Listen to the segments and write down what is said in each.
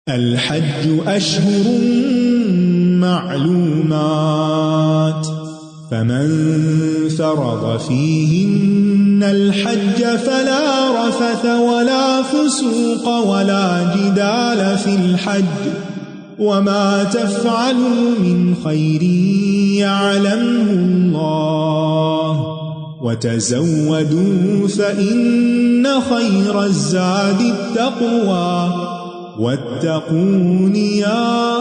الحج أشهر معلومات فمن فرض فيهن الحج فلا رفث ولا فسوق ولا جدال في الحج وما تفعلوا من خير يعلمه الله وتزودوا فإن خير الزاد التقوى واتقون يا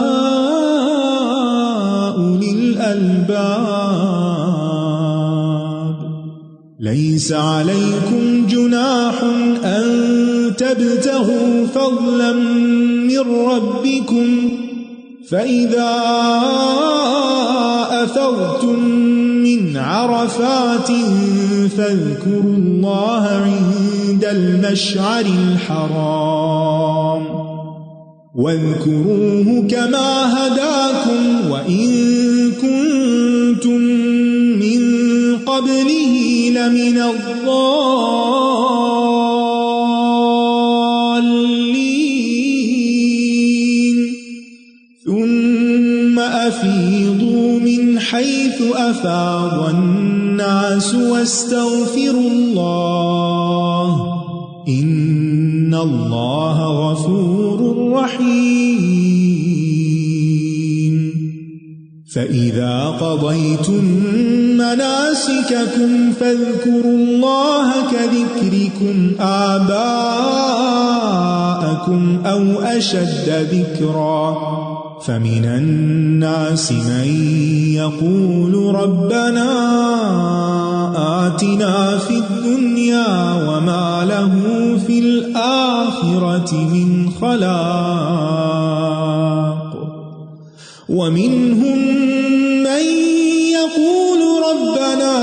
أولي الألباب ليس عليكم جناح أن تبتغوا فضلا من ربكم فإذا أفضتم من عرفات فاذكروا الله عند المشعر الحرام واذكروه كما هداكم وإن كنتم من قبله لمن الضالين ثم أفيضوا من حيث أفاض الناس واستغفروا الله إن الله غفور رحيم فإذا قضيتم مناسككم فاذكروا الله كذكركم آباءكم أو أشد ذكرا فمن الناس من يقول ربنا آتنا في الدنيا وما له في الآخرة من خلاق ومنهم من يقول ربنا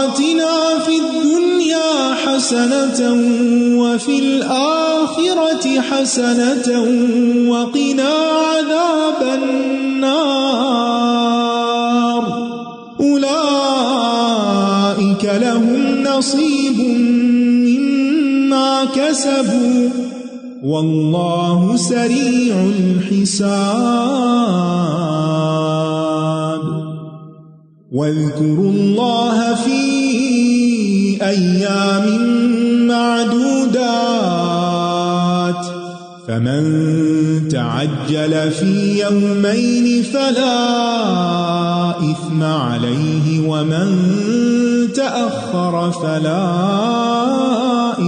آتنا في الدنيا حسنة وفي الآخرة حسنة وقنا عذاب النار أولئك لهم نصيب مما كسبوا والله سريع الحساب واذكروا الله في أيام معدودات فمن تعجل في يومين فلا إثم عليه ومن تأخر فلا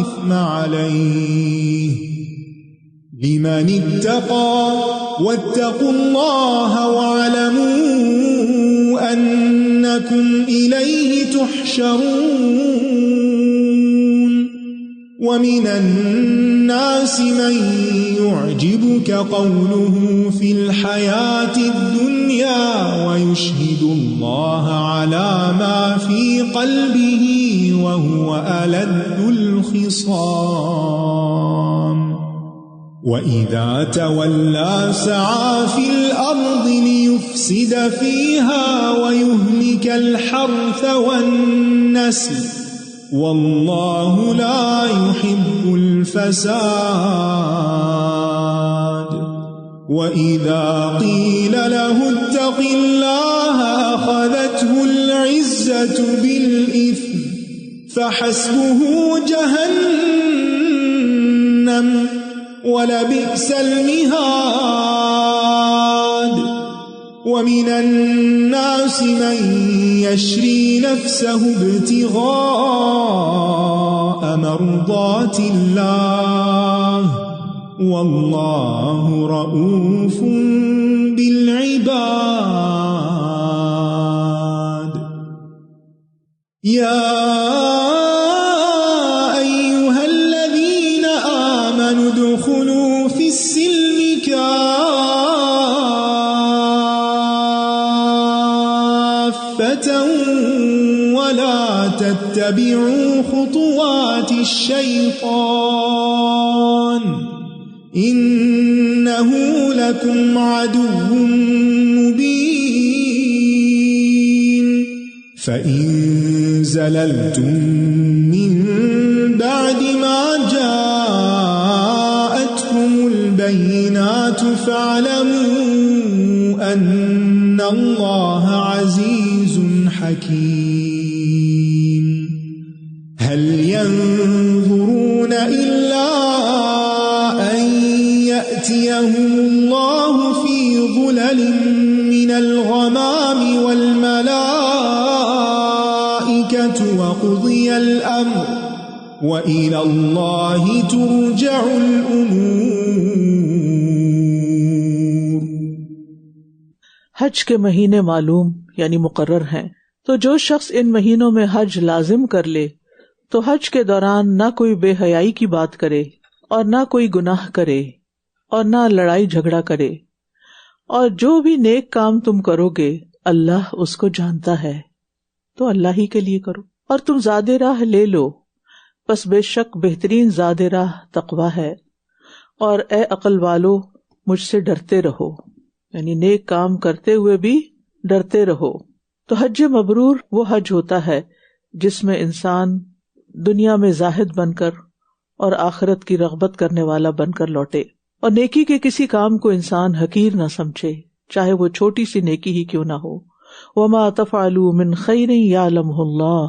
إثم عليه لمن اتقى واتقوا الله واعلموا أنكم إليه تحشرون ومن الناس من يعجبك قوله في الحياة الدنيا ويشهد الله على ما في قلبه وهو ألد الخصام وإذا تولى سعى في الأرض ليفسد فيها ويهلك الحرث والنسل والله لا يحب الفساد وإذا قيل له اتق الله أخذته العزة بالإثم فحسبه جهنم ولبئس المهاد ومن الناس من يشري نفسه ابتغاء مرضات الله والله رؤوف بالعباد يا أيها الذين آمنوا ادخلوا في السلم كافة ولا تتبعوا خطوات الشيطان إنه لكم عدو مبين فإن زللتم من بعد ما جاءتكم البينات فاعلموا أن الله عزيز حكيم هل ينظرون إلا أن يأتيهم الله في ظلل من الغمام والملائكة وقضي الأمر وإلى الله ترجع الأمور۔ حج کے مہینے معلوم یعنی مقرر ہیں، تو جو شخص ان مہینوں میں حج لازم کر لے تو حج کے دوران نہ کوئی بے حیائی کی بات کرے اور نہ کوئی گناہ کرے اور نہ لڑائی جھگڑا کرے، اور جو بھی نیک کام تم کرو گے اللہ اس کو جانتا ہے، تو اللہ ہی کے لیے کرو۔ اور تم زاد راہ لے لو، پس بے شک بہترین زاد راہ تقویٰ ہے، اور اے عقل والو مجھ سے ڈرتے رہو، یعنی نیک کام کرتے ہوئے بھی ڈرتے رہو۔ تو حج مبرور وہ حج ہوتا ہے جس میں انسان دنیا میں زاہد بن کر اور آخرت کی رغبت کرنے والا بن کر لوٹے، اور نیکی کے کسی کام کو انسان حقیر نہ سمجھے، چاہے وہ چھوٹی سی نیکی ہی کیوں نہ ہو۔ وَمَا تَفْعَلُوا مِنْ خَيْرٍ يَعْلَمْهُ اللَّهُ۔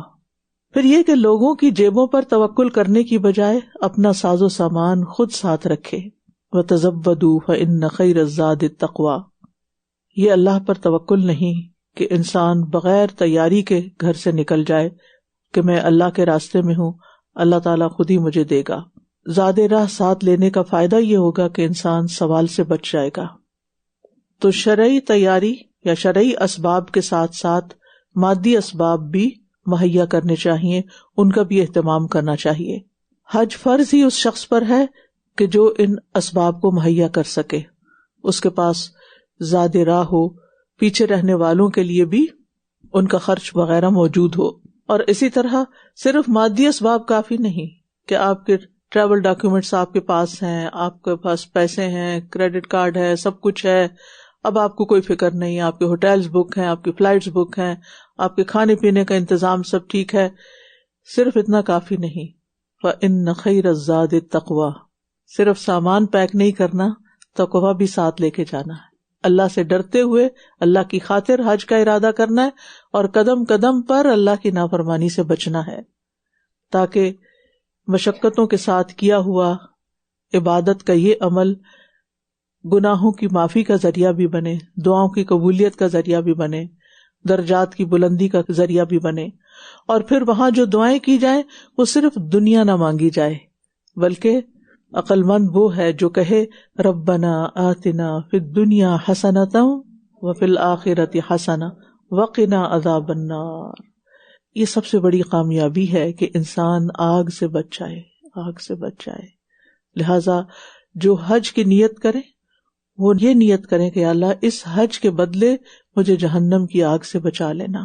پھر یہ کہ لوگوں کی جیبوں پر توکل کرنے کی بجائے اپنا ساز و سامان خود ساتھ رکھے۔ وَتَزَوَّدُوا فَإِنَّ خَيْرَ الزَّادِ التَّقْوَىٰ۔ یہ اللہ پر توکل نہیں کہ انسان بغیر تیاری کے گھر سے نکل جائے کہ میں اللہ کے راستے میں ہوں، اللہ تعالیٰ خود ہی مجھے دے گا۔ زاد راہ ساتھ لینے کا فائدہ یہ ہوگا کہ انسان سوال سے بچ جائے گا۔ تو شرعی تیاری یا شرعی اسباب کے ساتھ ساتھ مادی اسباب بھی مہیا کرنے چاہیے، ان کا بھی اہتمام کرنا چاہیے۔ حج فرض ہی اس شخص پر ہے کہ جو ان اسباب کو مہیا کر سکے، اس کے پاس زاد راہ ہو، پیچھے رہنے والوں کے لیے بھی ان کا خرچ وغیرہ موجود ہو۔ اور اسی طرح صرف مادی اسباب کافی نہیں کہ آپ کے ٹریول ڈاکیومنٹس آپ کے پاس ہیں، آپ کے پاس پیسے ہیں، کریڈٹ کارڈ ہے، سب کچھ ہے، اب آپ کو کوئی فکر نہیں، آپ کے ہوٹلز بک ہیں، آپ کی فلائٹس بک ہیں، آپ کے کھانے پینے کا انتظام سب ٹھیک ہے، صرف اتنا کافی نہیں۔ فَإِنَّ خَيْرَ الزَّادِ التَّقْوَىٰ۔ صرف سامان پیک نہیں کرنا، تقویٰ بھی ساتھ لے کے جانا ہے، اللہ سے ڈرتے ہوئے اللہ کی خاطر حج کا ارادہ کرنا ہے، اور قدم قدم پر اللہ کی نافرمانی سے بچنا ہے، تاکہ مشقتوں کے ساتھ کیا ہوا عبادت کا یہ عمل گناہوں کی معافی کا ذریعہ بھی بنے، دعاؤں کی قبولیت کا ذریعہ بھی بنے، درجات کی بلندی کا ذریعہ بھی بنے، اور پھر وہاں جو دعائیں کی جائیں وہ صرف دنیا نہ مانگی جائے، بلکہ عقل مند وہ ہے جو کہے ربنا آتنا فی الدنیا حسنۃ وفی الآخرۃ حسنۃ وقنا عذاب النار۔ یہ سب سے بڑی کامیابی ہے کہ انسان آگ سے بچ جائے، آگ سے بچ جائے۔ لہذا جو حج کی نیت کرے وہ یہ نیت کریں کہ اللہ اس حج کے بدلے مجھے جہنم کی آگ سے بچا لینا۔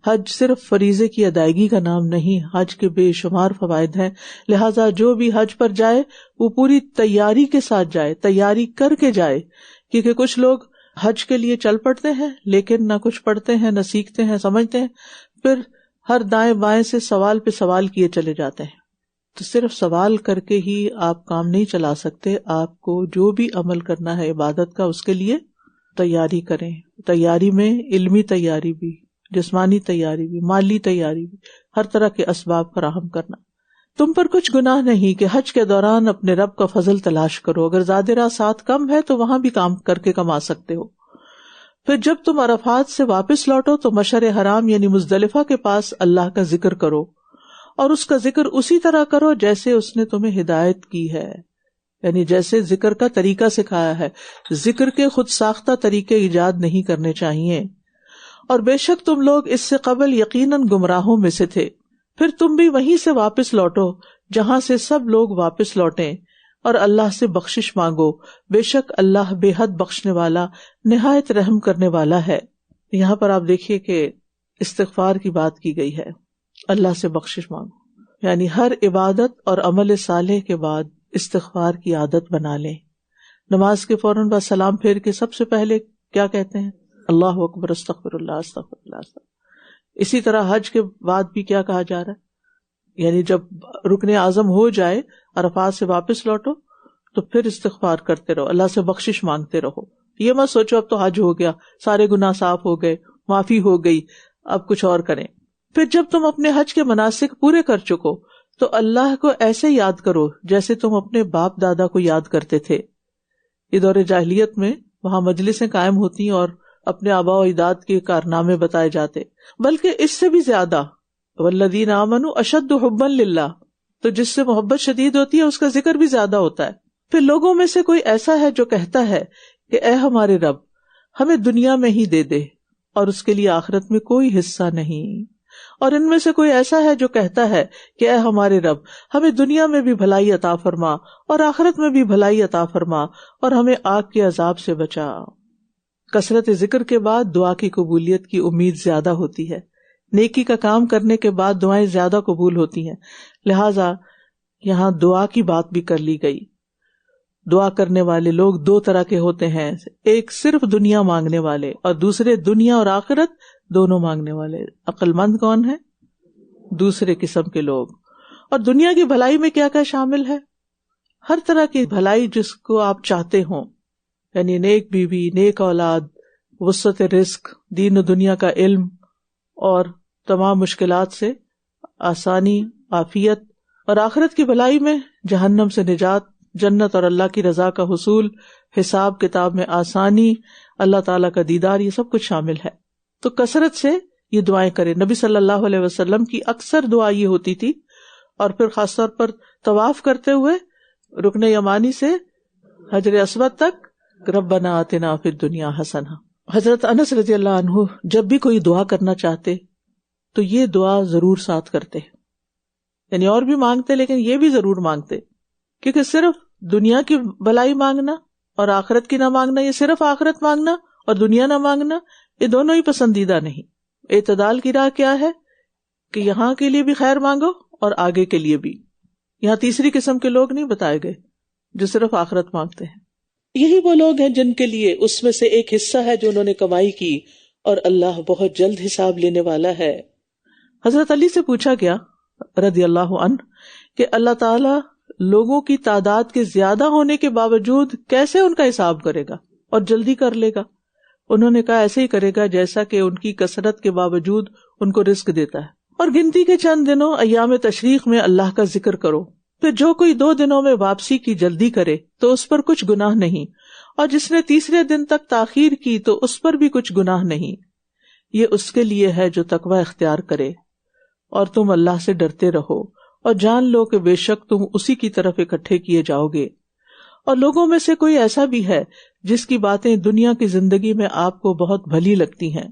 حج صرف فریضے کی ادائیگی کا نام نہیں، حج کے بے شمار فوائد ہیں، لہٰذا جو بھی حج پر جائے وہ پوری تیاری کے ساتھ جائے، تیاری کر کے جائے، کیونکہ کچھ لوگ حج کے لیے چل پڑتے ہیں لیکن نہ کچھ پڑھتے ہیں، نہ سیکھتے ہیں، سمجھتے ہیں، پھر ہر دائیں بائیں سے سوال پہ سوال کیے چلے جاتے ہیں۔ تو صرف سوال کر کے ہی آپ کام نہیں چلا سکتے، آپ کو جو بھی عمل کرنا ہے عبادت کا اس کے لیے تیاری کریں۔ تیاری میں علمی تیاری بھی، جسمانی تیاری بھی، مالی تیاری بھی، ہر طرح کے اسباب فراہم کرنا۔ تم پر کچھ گناہ نہیں کہ حج کے دوران اپنے رب کا فضل تلاش کرو، اگر زاد راہ ساتھ کم ہے تو وہاں بھی کام کر کے کما سکتے ہو۔ پھر جب تم عرفات سے واپس لوٹو تو مشعر حرام یعنی مزدلفہ کے پاس اللہ کا ذکر کرو، اور اس کا ذکر اسی طرح کرو جیسے اس نے تمہیں ہدایت کی ہے، یعنی جیسے ذکر کا طریقہ سکھایا ہے۔ ذکر کے خود ساختہ طریقے ایجاد نہیں کرنے چاہیے۔ اور بے شک تم لوگ اس سے قبل یقیناً گمراہوں میں سے تھے، پھر تم بھی وہیں سے واپس لوٹو جہاں سے سب لوگ واپس لوٹیں، اور اللہ سے بخشش مانگو، بے شک اللہ بے حد بخشنے والا نہایت رحم کرنے والا ہے۔ یہاں پر آپ دیکھیے کہ استغفار کی بات کی گئی ہے، اللہ سے بخشش مانگو، یعنی ہر عبادت اور عمل صالح کے بعد استغفار کی عادت بنا لیں۔ نماز کے فوراً بعد سلام پھیر کے سب سے پہلے کیا کہتے ہیں؟ اللہ اکبر، استغفر اللہ، استغفر اللہ، استغفر۔ اسی طرح حج کے بعد بھی کیا کہا جا رہا ہے؟ یعنی جب رکن اعظم ہو جائے، عرفات سے واپس لوٹو تو پھر استغفار کرتے رہو، اللہ سے بخشش مانگتے رہو. یہ مت سوچو اب تو حج ہو گیا، سارے گناہ صاف ہو گئے، معافی ہو گئی، اب کچھ اور کریں. پھر جب تم اپنے حج کے مناسک پورے کر چکو تو اللہ کو ایسے یاد کرو جیسے تم اپنے باپ دادا کو یاد کرتے تھے. یہ دور جاہلیت میں وہاں مجلسیں قائم ہوتی اور اپنے آباء و اجداد کے کارنامے بتائے جاتے، بلکہ اس سے بھی زیادہ والذین آمنوا اشد حبا للہ، تو جس سے محبت شدید ہوتی ہے اس کا ذکر بھی زیادہ ہوتا ہے. پھر لوگوں میں سے کوئی ایسا ہے جو کہتا ہے کہ اے ہمارے رب ہمیں دنیا میں ہی دے دے اور اس کے لیے آخرت میں کوئی حصہ نہیں، اور ان میں سے کوئی ایسا ہے جو کہتا ہے کہ اے ہمارے رب ہمیں دنیا میں بھی بھلائی عطا فرما اور آخرت میں بھی بھلائی عطا فرما اور ہمیں آگ کے عذاب سے بچا. کثرت ذکر کے بعد دعا کی قبولیت کی امید زیادہ ہوتی ہے. نیکی کا کام کرنے کے بعد دعائیں زیادہ قبول ہوتی ہیں، لہٰذا یہاں دعا کی بات بھی کر لی گئی. دعا کرنے والے لوگ دو طرح کے ہوتے ہیں، ایک صرف دنیا مانگنے والے اور دوسرے دنیا اور آخرت دونوں مانگنے والے. عقل مند کون ہے؟ دوسرے قسم کے لوگ. اور دنیا کی بھلائی میں کیا کیا شامل ہے؟ ہر طرح کی بھلائی جس کو آپ چاہتے ہوں، یعنی نیک بیوی، نیک اولاد، وسعت رزق، دین و دنیا کا علم، اور تمام مشکلات سے آسانی، عافیت. اور آخرت کی بھلائی میں جہنم سے نجات، جنت اور اللہ کی رضا کا حصول، حساب کتاب میں آسانی، اللہ تعالیٰ کا دیدار، یہ سب کچھ شامل ہے. تو کثرت سے یہ دعائیں کریں. نبی صلی اللہ علیہ وسلم کی اکثر دعا یہ ہوتی تھی، اور پھر خاص طور پر طواف کرتے ہوئے رکن یمانی سے حجر اسود تک ربنا آتنا فی الدنیا حسنہ. حضرت انس رضی اللہ عنہ جب بھی کوئی دعا کرنا چاہتے تو یہ دعا ضرور ساتھ کرتے، یعنی اور بھی مانگتے لیکن یہ بھی ضرور مانگتے، کیونکہ صرف دنیا کی بھلائی مانگنا اور آخرت کی نہ مانگنا، یہ صرف آخرت مانگنا اور دنیا نہ مانگنا، یہ دونوں ہی پسندیدہ نہیں. اعتدال کی راہ کیا ہے کہ یہاں کے لیے بھی خیر مانگو اور آگے کے لیے بھی. یہاں تیسری قسم کے لوگ نہیں بتائے گئے جو صرف آخرت مانگتے ہیں. یہی وہ لوگ ہیں جن کے لیے اس میں سے ایک حصہ ہے جو انہوں نے کمائی کی، اور اللہ بہت جلد حساب لینے والا ہے. حضرت علی سے پوچھا گیا رضی اللہ عنہ کہ اللہ تعالی لوگوں کی تعداد کے زیادہ ہونے کے باوجود کیسے ان کا حساب کرے گا اور جلدی کر لے گا؟ انہوں نے کہا ایسے ہی کرے گا جیسا کہ ان کی کثرت کے باوجود ان کو رزق دیتا ہے. اور گنتی کے چند دنوں ایام تشریق میں اللہ کا ذکر کرو. پھر جو کوئی 2 دنوں میں واپسی کی جلدی کرے تو اس پر کچھ گناہ نہیں، اور جس نے تیسرے دن تک تاخیر کی تو اس پر بھی کچھ گناہ نہیں. یہ اس کے لیے ہے جو تقوی اختیار کرے. اور تم اللہ سے ڈرتے رہو اور جان لو کہ بے شک تم اسی کی طرف اکٹھے کیے جاؤ گے. اور لوگوں میں سے کوئی ایسا بھی ہے جس کی باتیں دنیا کی زندگی میں آپ کو بہت بھلی لگتی ہیں،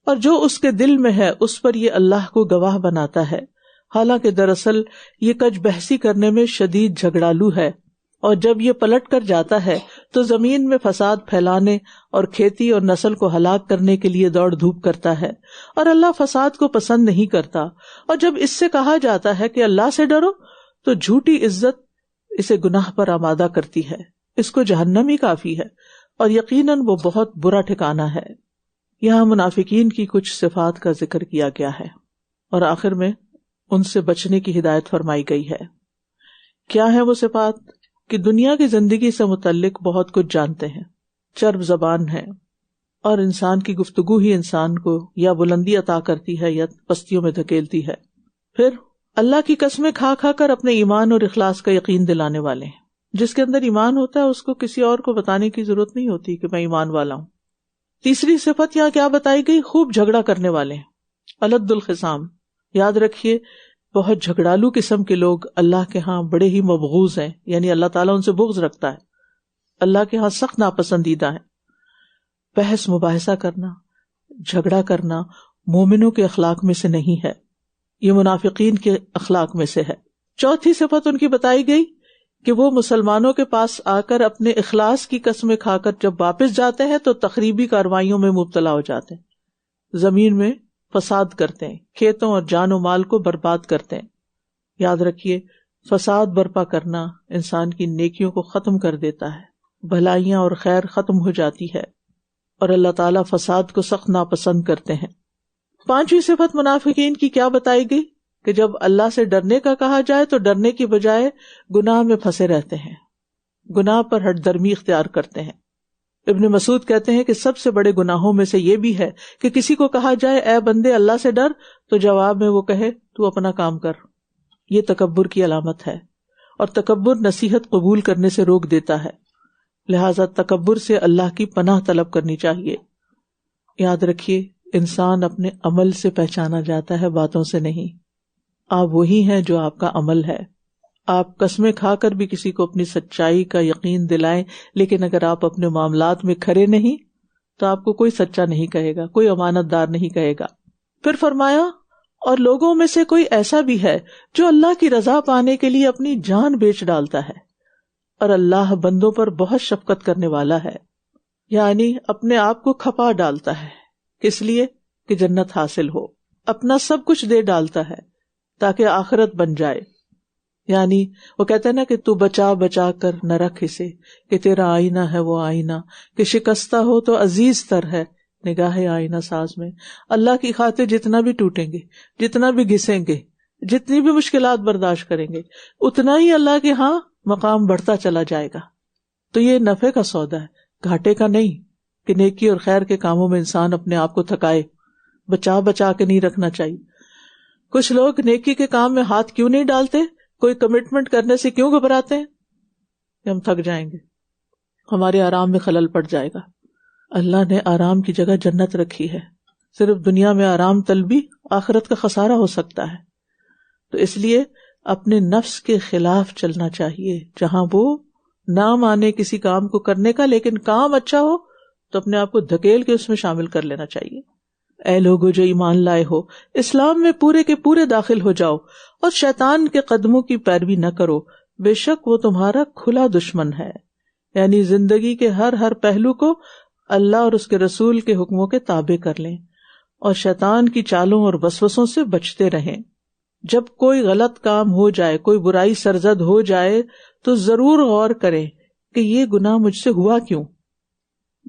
اور جو اس کے دل میں ہے اس پر یہ اللہ کو گواہ بناتا ہے، حالانکہ دراصل یہ کج بحثی کرنے میں شدید جھگڑالو ہے. اور جب یہ پلٹ کر جاتا ہے تو زمین میں فساد پھیلانے اور کھیتی اور نسل کو ہلاک کرنے کے لیے دوڑ دھوپ کرتا ہے، اور اللہ فساد کو پسند نہیں کرتا. اور جب اس سے کہا جاتا ہے کہ اللہ سے ڈرو تو جھوٹی عزت اسے گناہ پر آمادہ کرتی ہے، اس کو جہنم ہی کافی ہے، اور یقیناً وہ بہت برا ٹھکانہ ہے. یہاں منافقین کی کچھ صفات کا ذکر کیا گیا ہے اور آخر میں ان سے بچنے کی ہدایت فرمائی گئی ہے. کیا ہے وہ صفات؟ کہ دنیا کی زندگی سے متعلق بہت کچھ جانتے ہیں، چرب زبان ہے، اور انسان کی گفتگو ہی انسان کو یا بلندی عطا کرتی ہے یا پستیوں میں دھکیلتی ہے. پھر اللہ کی قسمیں کھا کھا کر اپنے ایمان اور اخلاص کا یقین دلانے والے ہیں. جس کے اندر ایمان ہوتا ہے اس کو کسی اور کو بتانے کی ضرورت نہیں ہوتی کہ میں ایمان والا ہوں. تیسری صفت یہاں کیا بتائی گئی؟ خوب جھگڑا کرنے والے ہیں، الد الخصام. یاد رکھیے بہت جھگڑالو قسم کے لوگ اللہ کے ہاں بڑے ہی مبغوض ہیں، یعنی اللہ تعالیٰ ان سے بغض رکھتا ہے، اللہ کے ہاں سخت ناپسندیدہ ہیں. بحث مباحثہ کرنا، جھگڑا کرنا مومنوں کے اخلاق میں سے نہیں ہے، یہ منافقین کے اخلاق میں سے ہے. چوتھی صفت ان کی بتائی گئی کہ وہ مسلمانوں کے پاس آ کر اپنے اخلاص کی قسمیں کھا کر جب واپس جاتے ہیں تو تخریبی کارروائیوں میں مبتلا ہو جاتے ہیں، زمین میں فساد کرتے ہیں، کھیتوں اور جان و مال کو برباد کرتے ہیں. یاد رکھیے فساد برپا کرنا انسان کی نیکیوں کو ختم کر دیتا ہے، بھلائیاں اور خیر ختم ہو جاتی ہے، اور اللہ تعالیٰ فساد کو سخت ناپسند کرتے ہیں. پانچویں صفت منافقین کی کیا بتائی گئی؟ کہ جب اللہ سے ڈرنے کا کہا جائے تو ڈرنے کی بجائے گناہ میں پھنسے رہتے ہیں، گناہ پر ہٹ درمی اختیار کرتے ہیں. ابن مسعود کہتے ہیں کہ سب سے بڑے گناہوں میں سے یہ بھی ہے کہ کسی کو کہا جائے اے بندے اللہ سے ڈر، تو جواب میں وہ کہے تو اپنا کام کر. یہ تکبر کی علامت ہے، اور تکبر نصیحت قبول کرنے سے روک دیتا ہے. لہذا تکبر سے اللہ کی پناہ طلب کرنی چاہیے. یاد رکھیے، انسان اپنے عمل سے پہچانا جاتا ہے، باتوں سے نہیں. آپ وہی ہیں جو آپ کا عمل ہے. آپ قسمیں کھا کر بھی کسی کو اپنی سچائی کا یقین دلائیں، لیکن اگر آپ اپنے معاملات میں کھرے نہیں تو آپ کو کوئی سچا نہیں کہے گا، کوئی امانت دار نہیں کہے گا. پھر فرمایا اور لوگوں میں سے کوئی ایسا بھی ہے جو اللہ کی رضا پانے کے لیے اپنی جان بیچ ڈالتا ہے، اور اللہ بندوں پر بہت شفقت کرنے والا ہے. یعنی اپنے آپ کو کھپا ڈالتا ہے کس لیے کہ جنت حاصل ہو، اپنا سب کچھ دے ڈالتا ہے تاکہ آخرت بن جائے. یعنی وہ کہتے ہیں نا کہ تو بچا بچا کر نہ رکھ اسے، کہ تیرا آئینہ ہے وہ آئینہ، کہ شکستہ ہو تو عزیز تر ہے نگاہ آئینہ ساز میں. اللہ کی خاطر جتنا بھی ٹوٹیں گے، جتنا بھی گھسیں گے، جتنی بھی مشکلات برداشت کریں گے، اتنا ہی اللہ کے ہاں مقام بڑھتا چلا جائے گا. تو یہ نفع کا سودا ہے، گھاٹے کا نہیں کہ نیکی اور خیر کے کاموں میں انسان اپنے آپ کو تھکائے. بچا بچا کے نہیں رکھنا چاہیے. کچھ لوگ نیکی کے کام میں ہاتھ کیوں نہیں ڈالتے، کوئی کمٹمنٹ کرنے سے کیوں گھبراتے ہیں کہ ہم تھک جائیں گے، ہمارے آرام میں خلل پڑ جائے گا. اللہ نے آرام کی جگہ جنت رکھی ہے. صرف دنیا میں آرام طلبی آخرت کا خسارہ ہو سکتا ہے. تو اس لیے اپنے نفس کے خلاف چلنا چاہیے. جہاں وہ نہ مانے کسی کام کو کرنے کا لیکن کام اچھا ہو تو اپنے آپ کو دھکیل کے اس میں شامل کر لینا چاہیے. اے لوگو جو ایمان لائے ہو، اسلام میں پورے کے پورے داخل ہو جاؤ اور شیطان کے قدموں کی پیروی نہ کرو، بے شک وہ تمہارا کھلا دشمن ہے. یعنی زندگی کے ہر پہلو کو اللہ اور اس کے رسول کے حکموں کے تابع کر لیں اور شیطان کی چالوں اور وسوسوں سے بچتے رہیں. جب کوئی غلط کام ہو جائے، کوئی برائی سرزد ہو جائے تو ضرور غور کریں کہ یہ گناہ مجھ سے ہوا کیوں،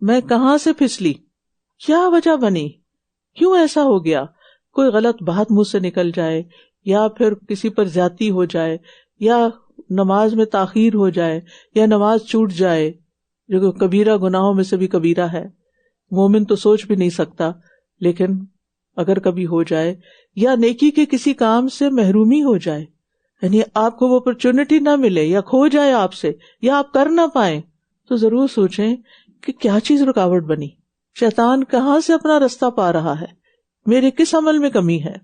میں کہاں سے پھسلی، کیا وجہ بنی، کیوں ایسا ہو گیا. کوئی غلط بات منہ سے نکل جائے، یا پھر کسی پر زیادتی ہو جائے، یا نماز میں تاخیر ہو جائے، یا نماز چھوٹ جائے، جو کبیرہ گناہوں میں سے بھی کبیرہ ہے. مومن تو سوچ بھی نہیں سکتا، لیکن اگر کبھی ہو جائے، یا نیکی کے کسی کام سے محرومی ہو جائے، یعنی آپ کو وہ اپرچونٹی نہ ملے یا کھو جائے آپ سے، یا آپ کر نہ پائیں، تو ضرور سوچیں کہ کیا چیز رکاوٹ بنی، شیطان کہاں سے اپنا رستہ پا رہا ہے، میرے کس عمل میں کمی ہے.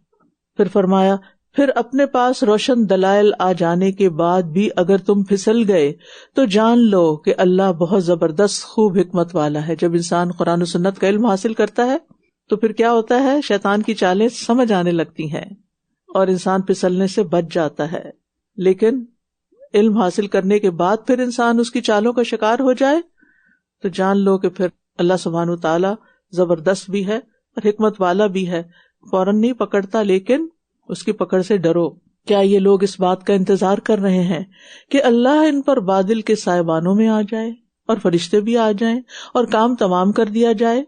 پھر فرمایا پھر اپنے پاس روشن دلائل آ جانے کے بعد بھی اگر تم پھسل گئے تو جان لو کہ اللہ بہت زبردست خوب حکمت والا ہے. جب انسان قرآن و سنت کا علم حاصل کرتا ہے تو پھر کیا ہوتا ہے، شیطان کی چالیں سمجھ آنے لگتی ہیں اور انسان پھسلنے سے بچ جاتا ہے. لیکن علم حاصل کرنے کے بعد پھر انسان اس کی چالوں کا شکار ہو جائے تو جان لو کہ پھر اللہ سبحانہ وتعالی زبردست بھی ہے اور حکمت والا بھی ہے. فوراً نہیں پکڑتا لیکن اس کی پکڑ سے ڈرو. کیا یہ لوگ اس بات کا انتظار کر رہے ہیں کہ اللہ ان پر بادل کے سائبانوں میں آ جائے اور فرشتے بھی آ جائیں اور کام تمام کر دیا جائے،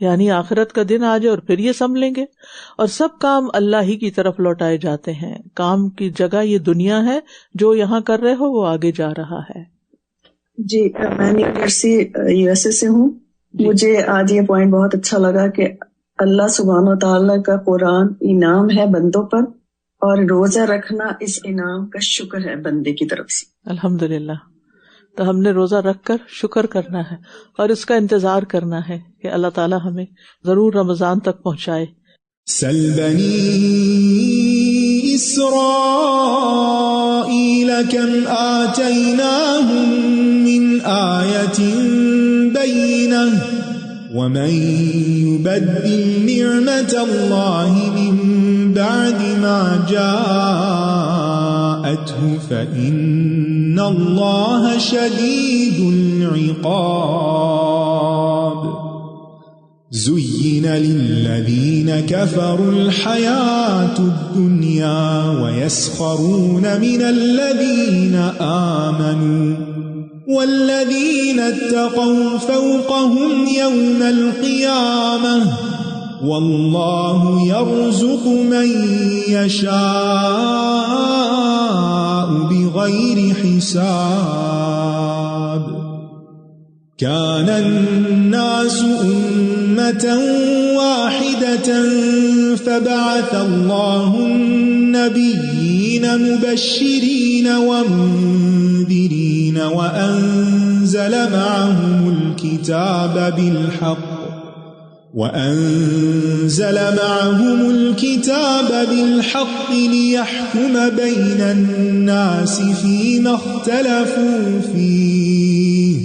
یعنی آخرت کا دن آ جائے اور پھر یہ سنبھلیں گے. اور سب کام اللہ ہی کی طرف لوٹائے جاتے ہیں. کام کی جگہ یہ دنیا ہے، جو یہاں کر رہے ہو وہ آگے جا رہا ہے. جی میں نیو جرسی USA سے ہوں. مجھے آج یہ پوائنٹ بہت اچھا لگا کہ اللہ سبحانہ و تعالیٰ کا قرآن انعام ہے بندوں پر، اور روزہ رکھنا اس انعام کا شکر ہے بندے کی طرف سے. الحمدللہ. تو ہم نے روزہ رکھ کر شکر کرنا ہے اور اس کا انتظار کرنا ہے کہ اللہ تعالیٰ ہمیں ضرور رمضان تک پہنچائے. سل بنی اسرائیل کم آتیناہم من آیت بینہ ومن يبدل نعمت اللہ من بعد ما جاءته فإن اللہ شدید العقاب. زين للذين كفروا الحياة الدنيا ويسخرون من الذين آمنوا والذين اتقوا فوقهم يوم القيامة واللہ یرزق من یشاء بغیر حساب كان الناس أمة واحدة فبعث الله النبيين مبشرين ومنذرين وأنزل معهم الكتاب بالحق ليحكم بين الناس فيما اختلفوا فيه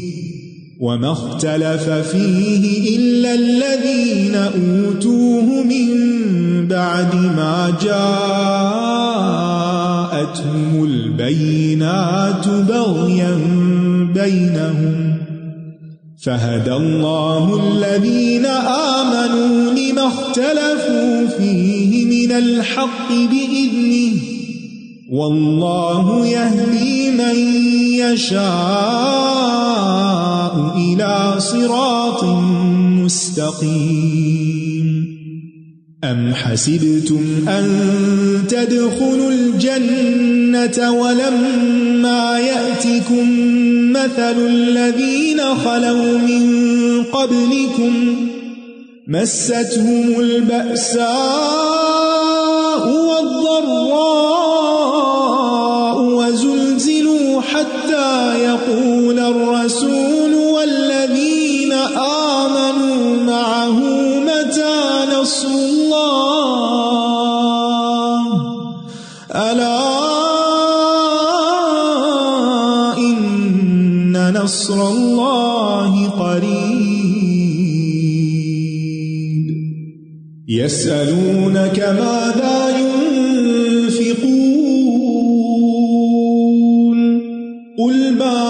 وما اختلف فيه إلا الذين أوتوه من بعد ما جاءتهم البينات بغيا بينهم فهدى الله الذين آمنوا لما اختلفوا فيه من الحق بإذنه والله يهدي من يشاء إلى صراط مستقيم أم حسبتم أن تدخلوا الجنة ولما يأتكم مثل الذين خلوا من قبلكم مستهم البأساء والضراء وزلزلوا حتى يقول الرسول والذين آمنوا معه متى نصر الله ألا إن نصر الله قريب يسألونك ماذا ينفقون قل ما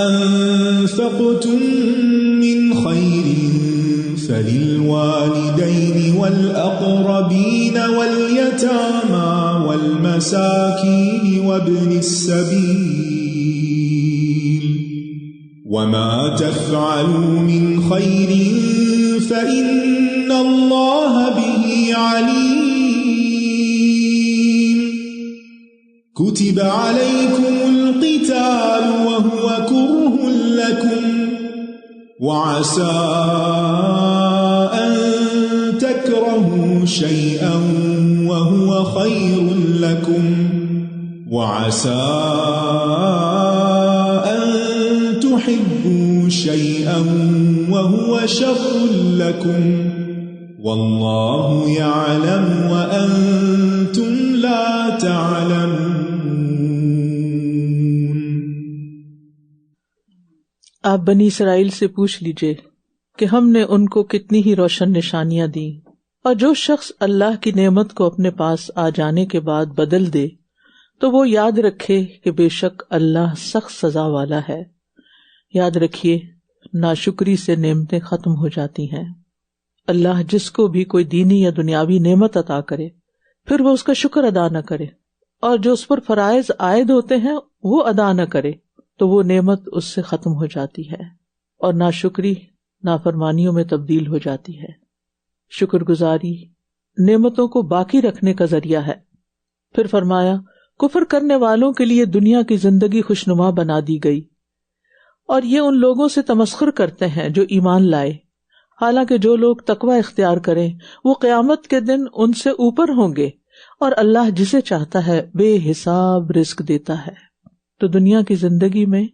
أنفقتم من خير فللوالدين والأقربين واليتامى والمساكين وابن السبيل وما تفعلوا من خير فإن الله به عليم كتب عليكم القتال وهو كره لكم وعسى أن تكرهوا شيئا وهو خير لكم وعسى أن تحبوا شيئا وهو شر لكم والله يعلم وأنتم لا تعلمون. آپ بنی اسرائیل سے پوچھ لیجئے کہ ہم نے ان کو کتنی ہی روشن نشانیاں دیں، اور جو شخص اللہ کی نعمت کو اپنے پاس آ جانے کے بعد بدل دے تو وہ یاد رکھے کہ بے شک اللہ سخت سزا والا ہے. یاد رکھیے ناشکری سے نعمتیں ختم ہو جاتی ہیں. اللہ جس کو بھی کوئی دینی یا دنیاوی نعمت عطا کرے پھر وہ اس کا شکر ادا نہ کرے، اور جو اس پر فرائض عائد ہوتے ہیں وہ ادا نہ کرے تو وہ نعمت اس سے ختم ہو جاتی ہے، اور ناشکری نافرمانیوں میں تبدیل ہو جاتی ہے. شکر گزاری نعمتوں کو باقی رکھنے کا ذریعہ ہے. پھر فرمایا کفر کرنے والوں کے لیے دنیا کی زندگی خوشنما بنا دی گئی، اور یہ ان لوگوں سے تمسخر کرتے ہیں جو ایمان لائے، حالانکہ جو لوگ تقوی اختیار کریں وہ قیامت کے دن ان سے اوپر ہوں گے، اور اللہ جسے چاہتا ہے بے حساب رزق دیتا ہے. تو دنیا کی زندگی میں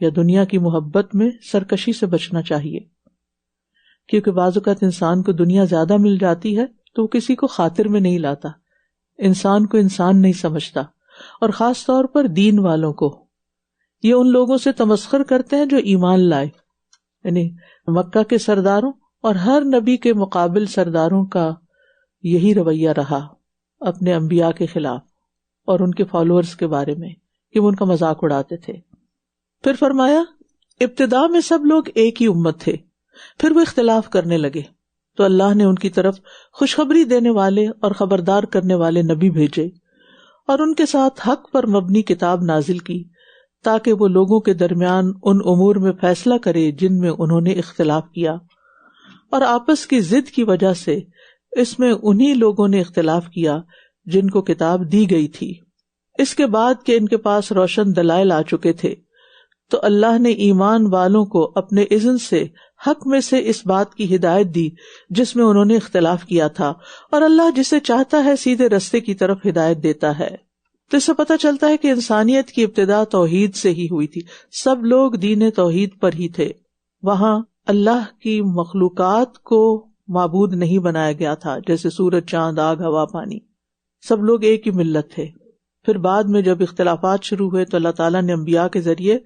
یا دنیا کی محبت میں سرکشی سے بچنا چاہیے، کیونکہ بعض اوقات انسان کو دنیا زیادہ مل جاتی ہے تو وہ کسی کو خاطر میں نہیں لاتا، انسان کو انسان نہیں سمجھتا، اور خاص طور پر دین والوں کو. یہ ان لوگوں سے تمسخر کرتے ہیں جو ایمان لائے، یعنی مکہ کے سرداروں اور ہر نبی کے مقابل سرداروں کا یہی رویہ رہا اپنے انبیاء کے خلاف اور ان کے فالوورز کے بارے میں کہ وہ ان کا مذاق اڑاتے تھے. پھر فرمایا ابتدا میں سب لوگ ایک ہی امت تھے، پھر وہ اختلاف کرنے لگے تو اللہ نے ان کی طرف خوشخبری دینے والے اور خبردار کرنے والے نبی بھیجے، اور ان کے ساتھ حق پر مبنی کتاب نازل کی تاکہ وہ لوگوں کے درمیان ان امور میں فیصلہ کرے جن میں انہوں نے اختلاف کیا، اور آپس کی ضد کی وجہ سے اس میں انہی لوگوں نے اختلاف کیا جن کو کتاب دی گئی تھی، اس کے بعد کہ ان کے پاس روشن دلائل آ چکے تھے، تو اللہ نے ایمان والوں کو اپنے اذن سے حق میں سے اس بات کی ہدایت دی جس میں انہوں نے اختلاف کیا تھا، اور اللہ جسے چاہتا ہے سیدھے رستے کی طرف ہدایت دیتا ہے۔ تو اس سے پتہ چلتا ہے کہ انسانیت کی ابتدا توحید سے ہی ہوئی تھی، سب لوگ دین توحید پر ہی تھے، وہاں اللہ کی مخلوقات کو معبود نہیں بنایا گیا تھا، جیسے سورج، چاند، آگ، ہوا، پانی، سب لوگ ایک ہی ملت تھے۔ پھر بعد میں جب اختلافات شروع ہوئے تو اللہ تعالیٰ نے انبیاء کے ذریعے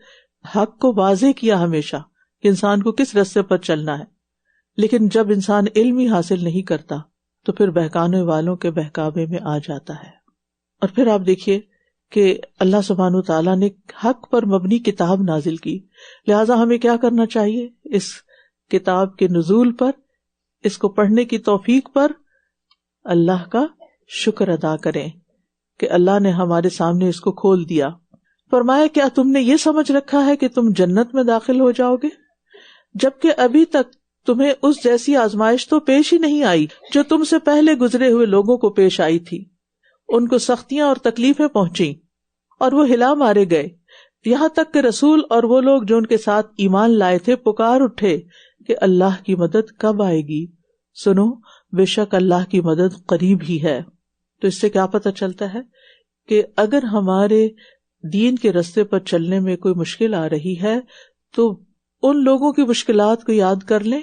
حق کو واضح کیا ہمیشہ کہ انسان کو کس رستے پر چلنا ہے، لیکن جب انسان علم ہی حاصل نہیں کرتا تو پھر بہکانے والوں کے بہکاوے میں آ جاتا ہے۔ اور پھر آپ دیکھیے کہ اللہ سبحانہ تعالیٰ نے حق پر مبنی کتاب نازل کی، لہٰذا ہمیں کیا کرنا چاہیے؟ اس کتاب کے نزول پر، اس کو پڑھنے کی توفیق پر اللہ کا شکر ادا کریں کہ اللہ نے ہمارے سامنے اس کو کھول دیا۔ فرمایا کیا تم نے یہ سمجھ رکھا ہے کہ تم جنت میں داخل ہو جاؤ گے، جبکہ ابھی تک تمہیں اس جیسی آزمائش تو پیش ہی نہیں آئی جو تم سے پہلے گزرے ہوئے لوگوں کو پیش آئی تھی۔ ان کو سختیاں اور تکلیفیں پہنچیں اور وہ ہلا مارے گئے، یہاں تک کہ رسول اور وہ لوگ جو ان کے ساتھ ایمان لائے تھے پکار اٹھے کہ اللہ کی مدد کب آئے گی، سنو بے شک اللہ کی مدد قریب ہی ہے۔ تو اس سے کیا پتہ چلتا ہے کہ اگر ہمارے دین کے رستے پر چلنے میں کوئی مشکل آ رہی ہے تو ان لوگوں کی مشکلات کو یاد کر لیں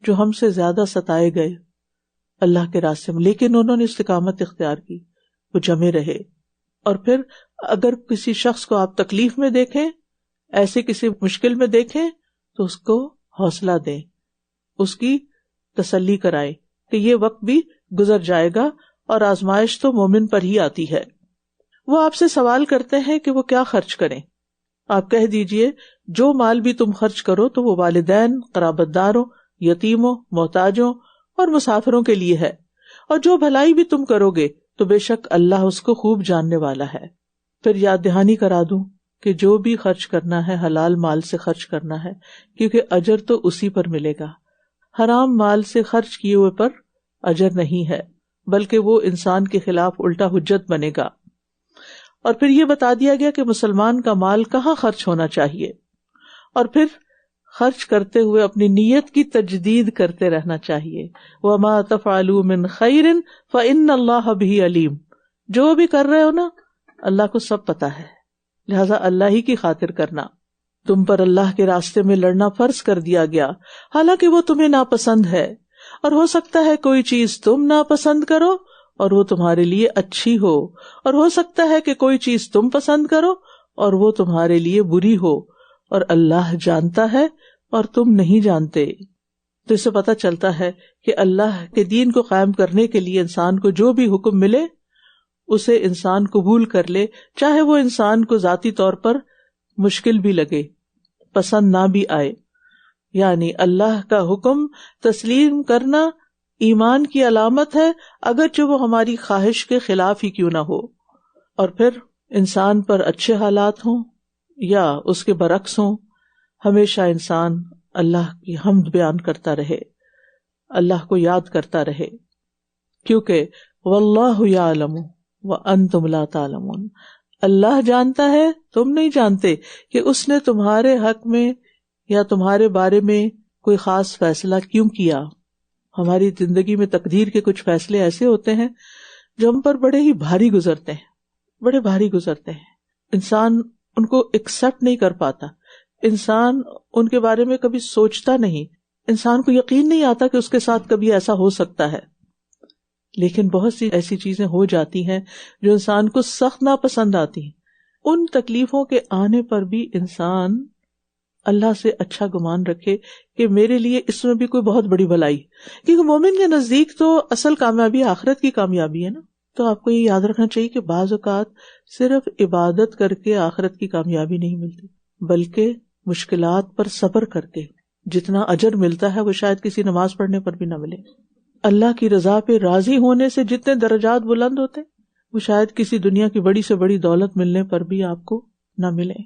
جو ہم سے زیادہ ستائے گئے اللہ کے راستے میں، لیکن انہوں نے استقامت اختیار کی، وہ جمے رہے۔ اور پھر اگر کسی شخص کو آپ تکلیف میں دیکھیں، ایسے کسی مشکل میں دیکھیں تو اس کو حوصلہ دیں، اس کی تسلی کرائیں کہ یہ وقت بھی گزر جائے گا اور آزمائش تو مومن پر ہی آتی ہے۔ وہ آپ سے سوال کرتے ہیں کہ وہ کیا خرچ کریں، آپ کہہ دیجئے جو مال بھی تم خرچ کرو تو وہ والدین، قرابت داروں، یتیموں، محتاجوں اور مسافروں کے لیے ہے، اور جو بھلائی بھی تم کرو گے تو بے شک اللہ اس کو خوب جاننے والا ہے۔ پھر یاد دہانی کرا دوں کہ جو بھی خرچ کرنا ہے حلال مال سے خرچ کرنا ہے، کیونکہ اجر تو اسی پر ملے گا، حرام مال سے خرچ کیے ہوئے پر اجر نہیں ہے، بلکہ وہ انسان کے خلاف الٹا حجت بنے گا۔ اور پھر یہ بتا دیا گیا کہ مسلمان کا مال کہاں خرچ ہونا چاہیے، اور پھر خرچ کرتے ہوئے اپنی نیت کی تجدید کرتے رہنا چاہیے۔ وَمَا تَفْعَلُوا مِنْ خَيْرٍ فَإِنَّ اللَّهَ بِهِ عَلِيمٌ، جو بھی کر رہے ہو نا اللہ کو سب پتا ہے، لہذا اللہ ہی کی خاطر کرنا۔ تم پر اللہ کے راستے میں لڑنا فرض کر دیا گیا، حالانکہ وہ تمہیں ناپسند ہے، اور ہو سکتا ہے کوئی چیز تم ناپسند کرو اور وہ تمہارے لیے اچھی ہو، اور ہو سکتا ہے کہ کوئی چیز تم پسند کرو اور وہ تمہارے لیے بری ہو، اور اللہ جانتا ہے اور تم نہیں جانتے۔ تو اس سے پتہ چلتا ہے کہ اللہ کے دین کو قائم کرنے کے لیے انسان کو جو بھی حکم ملے اسے انسان قبول کر لے، چاہے وہ انسان کو ذاتی طور پر مشکل بھی لگے، پسند نہ بھی آئے۔ یعنی اللہ کا حکم تسلیم کرنا ایمان کی علامت ہے، اگرچہ وہ ہماری خواہش کے خلاف ہی کیوں نہ ہو۔ اور پھر انسان پر اچھے حالات ہوں یا اس کے برعکس ہوں، ہمیشہ انسان اللہ کی حمد بیان کرتا رہے، اللہ کو یاد کرتا رہے، کیونکہ واللہ یعلم وانتم لا تعلمون، اللہ جانتا ہے تم نہیں جانتے کہ اس نے تمہارے حق میں یا تمہارے بارے میں کوئی خاص فیصلہ کیوں کیا۔ ہماری زندگی میں تقدیر کے کچھ فیصلے ایسے ہوتے ہیں جو ہم پر بڑے ہی بھاری گزرتے ہیں، بڑے بھاری گزرتے ہیں، انسان ان کو ایکسپٹ نہیں کر پاتا، انسان ان کے بارے میں کبھی سوچتا نہیں، انسان کو یقین نہیں آتا کہ اس کے ساتھ کبھی ایسا ہو سکتا ہے، لیکن بہت سی ایسی چیزیں ہو جاتی ہیں جو انسان کو سخت ناپسند آتی ہیں۔ ان تکلیفوں کے آنے پر بھی انسان اللہ سے اچھا گمان رکھے کہ میرے لیے اس میں بھی کوئی بہت بڑی بھلائی، کیونکہ مومن کے نزدیک تو اصل کامیابی آخرت کی کامیابی ہے نا۔ تو آپ کو یہ یاد رکھنا چاہیے کہ بعض اوقات صرف عبادت کر کے آخرت کی کامیابی نہیں ملتی، بلکہ مشکلات پر صبر کر کے جتنا اجر ملتا ہے وہ شاید کسی نماز پڑھنے پر بھی نہ ملے۔ اللہ کی رضا پہ راضی ہونے سے جتنے درجات بلند ہوتے وہ شاید کسی دنیا کی بڑی سے بڑی دولت ملنے پر بھی آپ کو نہ ملے۔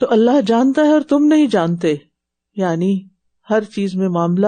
تو اللہ جانتا ہے اور تم نہیں جانتے، یعنی ہر چیز میں معاملہ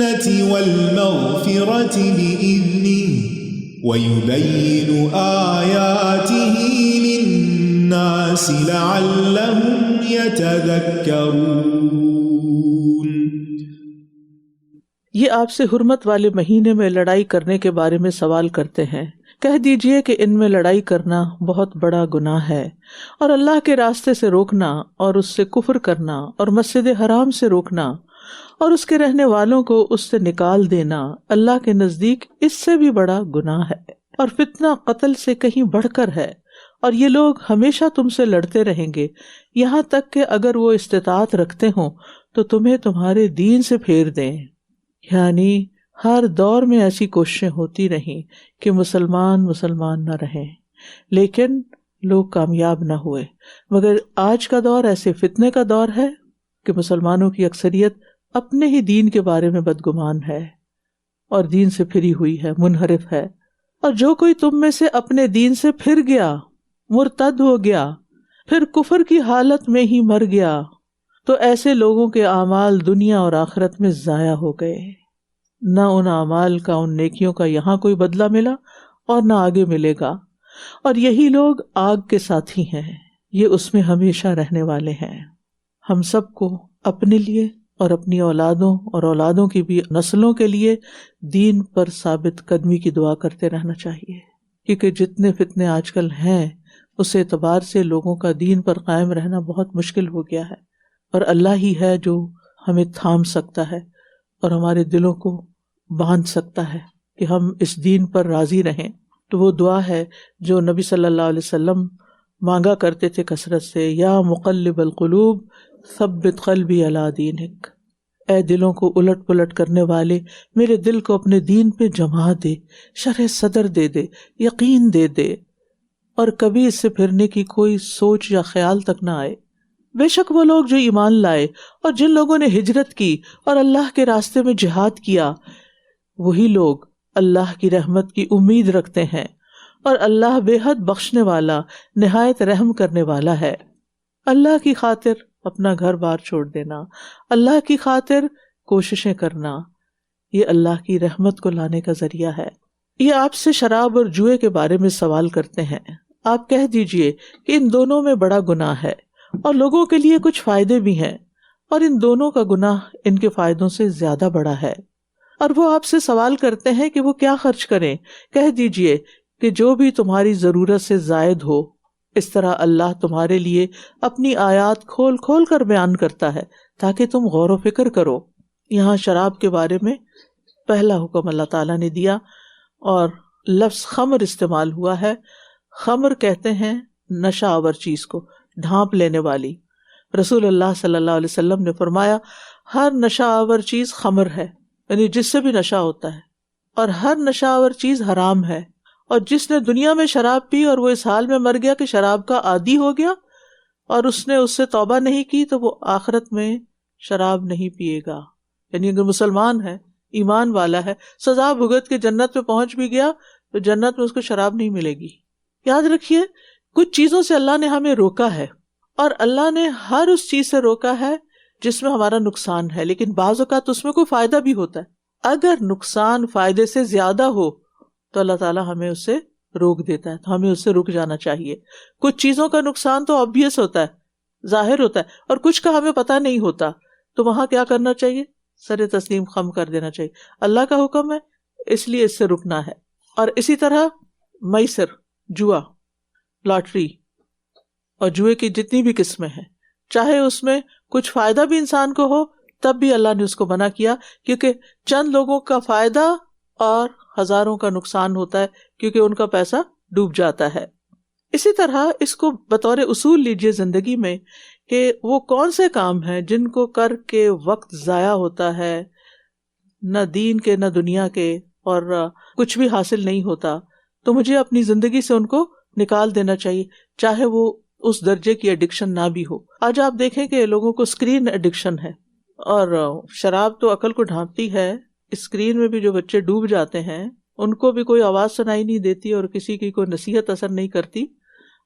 والمغفرة بإذنه ويبين آياته للناس لعلهم يتذكرون۔ یہ آپ سے حرمت والے مہینے میں لڑائی کرنے کے بارے میں سوال کرتے ہیں، کہہ دیجئے کہ ان میں لڑائی کرنا بہت بڑا گناہ ہے، اور اللہ کے راستے سے روکنا اور اس سے کفر کرنا اور مسجد حرام سے روکنا اور اس کے رہنے والوں کو اس سے نکال دینا اللہ کے نزدیک اس سے بھی بڑا گناہ ہے، اور فتنہ قتل سے کہیں بڑھ کر ہے، اور یہ لوگ ہمیشہ تم سے لڑتے رہیں گے یہاں تک کہ اگر وہ استطاعت رکھتے ہوں تو تمہیں تمہارے دین سے پھیر دیں۔ یعنی ہر دور میں ایسی کوششیں ہوتی رہیں کہ مسلمان نہ رہیں، لیکن لوگ کامیاب نہ ہوئے، مگر آج کا دور ایسے فتنے کا دور ہے کہ مسلمانوں کی اکثریت اپنے ہی دین کے بارے میں بدگمان ہے اور دین سے پھری ہوئی ہے، منحرف ہے۔ اور جو کوئی تم میں سے اپنے دین سے پھر گیا، مرتد ہو گیا، پھر کفر کی حالت میں ہی مر گیا، تو ایسے لوگوں کے اعمال دنیا اور آخرت میں ضائع ہو گئے، نہ ان اعمال کا، ان نیکیوں کا یہاں کوئی بدلہ ملا اور نہ آگے ملے گا، اور یہی لوگ آگ کے ساتھی ہیں، یہ اس میں ہمیشہ رہنے والے ہیں۔ ہم سب کو اپنے لیے اور اپنی اولادوں اور اولادوں کی بھی نسلوں کے لیے دین پر ثابت قدمی کی دعا کرتے رہنا چاہیے، کیونکہ جتنے فتنے آج کل ہیں اس اعتبار سے لوگوں کا دین پر قائم رہنا بہت مشکل ہو گیا ہے، اور اللہ ہی ہے جو ہمیں تھام سکتا ہے اور ہمارے دلوں کو باندھ سکتا ہے کہ ہم اس دین پر راضی رہیں۔ تو وہ دعا ہے جو نبی صلی اللہ علیہ وسلم مانگا کرتے تھے کثرت سے، یا مقلب القلوب ثبت قلبی علی دینک، اے دلوں کو الٹ پلٹ کرنے والے، میرے دل کو اپنے دین پہ جما دے، شرح صدر دے دے، یقین دے دے، اور کبھی اس سے پھرنے کی کوئی سوچ یا خیال تک نہ آئے۔ بے شک وہ لوگ جو ایمان لائے اور جن لوگوں نے ہجرت کی اور اللہ کے راستے میں جہاد کیا، وہی لوگ اللہ کی رحمت کی امید رکھتے ہیں، اور اللہ بے حد بخشنے والا، نہایت رحم کرنے والا ہے۔ اللہ کی خاطر اپنا گھر بار چھوڑ دینا، اللہ کی خاطر کوششیں کرنا، یہ اللہ کی رحمت کو لانے کا ذریعہ ہے۔ یہ آپ سے شراب اور جوئے کے بارے میں سوال کرتے ہیں، آپ کہہ دیجئے کہ ان دونوں میں بڑا گناہ ہے، اور لوگوں کے لیے کچھ فائدے بھی ہیں، اور ان دونوں کا گناہ ان کے فائدوں سے زیادہ بڑا ہے۔ اور وہ آپ سے سوال کرتے ہیں کہ وہ کیا خرچ کریں، کہہ دیجئے کہ جو بھی تمہاری ضرورت سے زائد ہو۔ اس طرح اللہ تمہارے لیے اپنی آیات کھول کھول کر بیان کرتا ہے تاکہ تم غور و فکر کرو۔ یہاں شراب کے بارے میں پہلا حکم اللہ تعالیٰ نے دیا، اور لفظ خمر استعمال ہوا ہے۔ خمر کہتے ہیں نشہ آور چیز کو، ڈھانپ لینے والی۔ رسول اللہ صلی اللہ علیہ وسلم نے فرمایا ہر نشہ آور چیز خمر ہے، یعنی جس سے بھی نشہ ہوتا ہے، اور ہر نشہ آور چیز حرام ہے، اور جس نے دنیا میں شراب پی اور وہ اس حال میں مر گیا کہ شراب کا عادی ہو گیا اور اس نے اس سے توبہ نہیں کی، تو وہ آخرت میں شراب نہیں پیے گا۔ یعنی اگر مسلمان ہے، ایمان والا ہے، سزا بھگت کے جنت میں پہنچ بھی گیا تو جنت میں اس کو شراب نہیں ملے گی۔ یاد رکھیے کچھ چیزوں سے اللہ نے ہمیں روکا ہے، اور اللہ نے ہر اس چیز سے روکا ہے جس میں ہمارا نقصان ہے، لیکن بعض اوقات اس میں کوئی فائدہ بھی ہوتا ہے۔ اگر نقصان فائدے سے زیادہ ہو تو اللہ تعالیٰ ہمیں اس سے روک دیتا ہے، تو ہمیں اس سے رک جانا چاہیے۔ کچھ چیزوں کا نقصان تو obvious ہوتا ہے، ظاہر ہوتا ہے، اور کچھ کا ہمیں پتہ نہیں ہوتا، تو وہاں کیا کرنا چاہیے؟ سر تسلیم خم کر دینا چاہیے۔ اللہ کا حکم ہے، اس لیے اس سے رکنا ہے۔ اور اسی طرح میسر، جوا، لاٹری اور جوئے کی جتنی بھی قسمیں ہیں، چاہے اس میں کچھ فائدہ بھی انسان کو ہو تب بھی اللہ نے اس کو منع کیا، کیونکہ چند لوگوں کا فائدہ اور ہزاروں کا نقصان ہوتا ہے، کیونکہ ان کا پیسہ ڈوب جاتا ہے۔ اسی طرح اس کو بطور اصول لیجئے زندگی میں کہ وہ کون سے کام ہیں جن کو کر کے وقت ضائع ہوتا ہے، نہ دین کے نہ دنیا کے، اور کچھ بھی حاصل نہیں ہوتا، تو مجھے اپنی زندگی سے ان کو نکال دینا چاہیے، چاہے وہ اس درجے کی ایڈکشن نہ بھی ہو۔ آج آپ دیکھیں کہ لوگوں کو اسکرین ایڈکشن ہے، اور شراب تو عقل کو ڈھانپتی ہے، اسکرین میں بھی جو بچے ڈوب جاتے ہیں ان کو بھی کوئی آواز سنائی نہیں دیتی اور کسی کی کوئی نصیحت اثر نہیں کرتی۔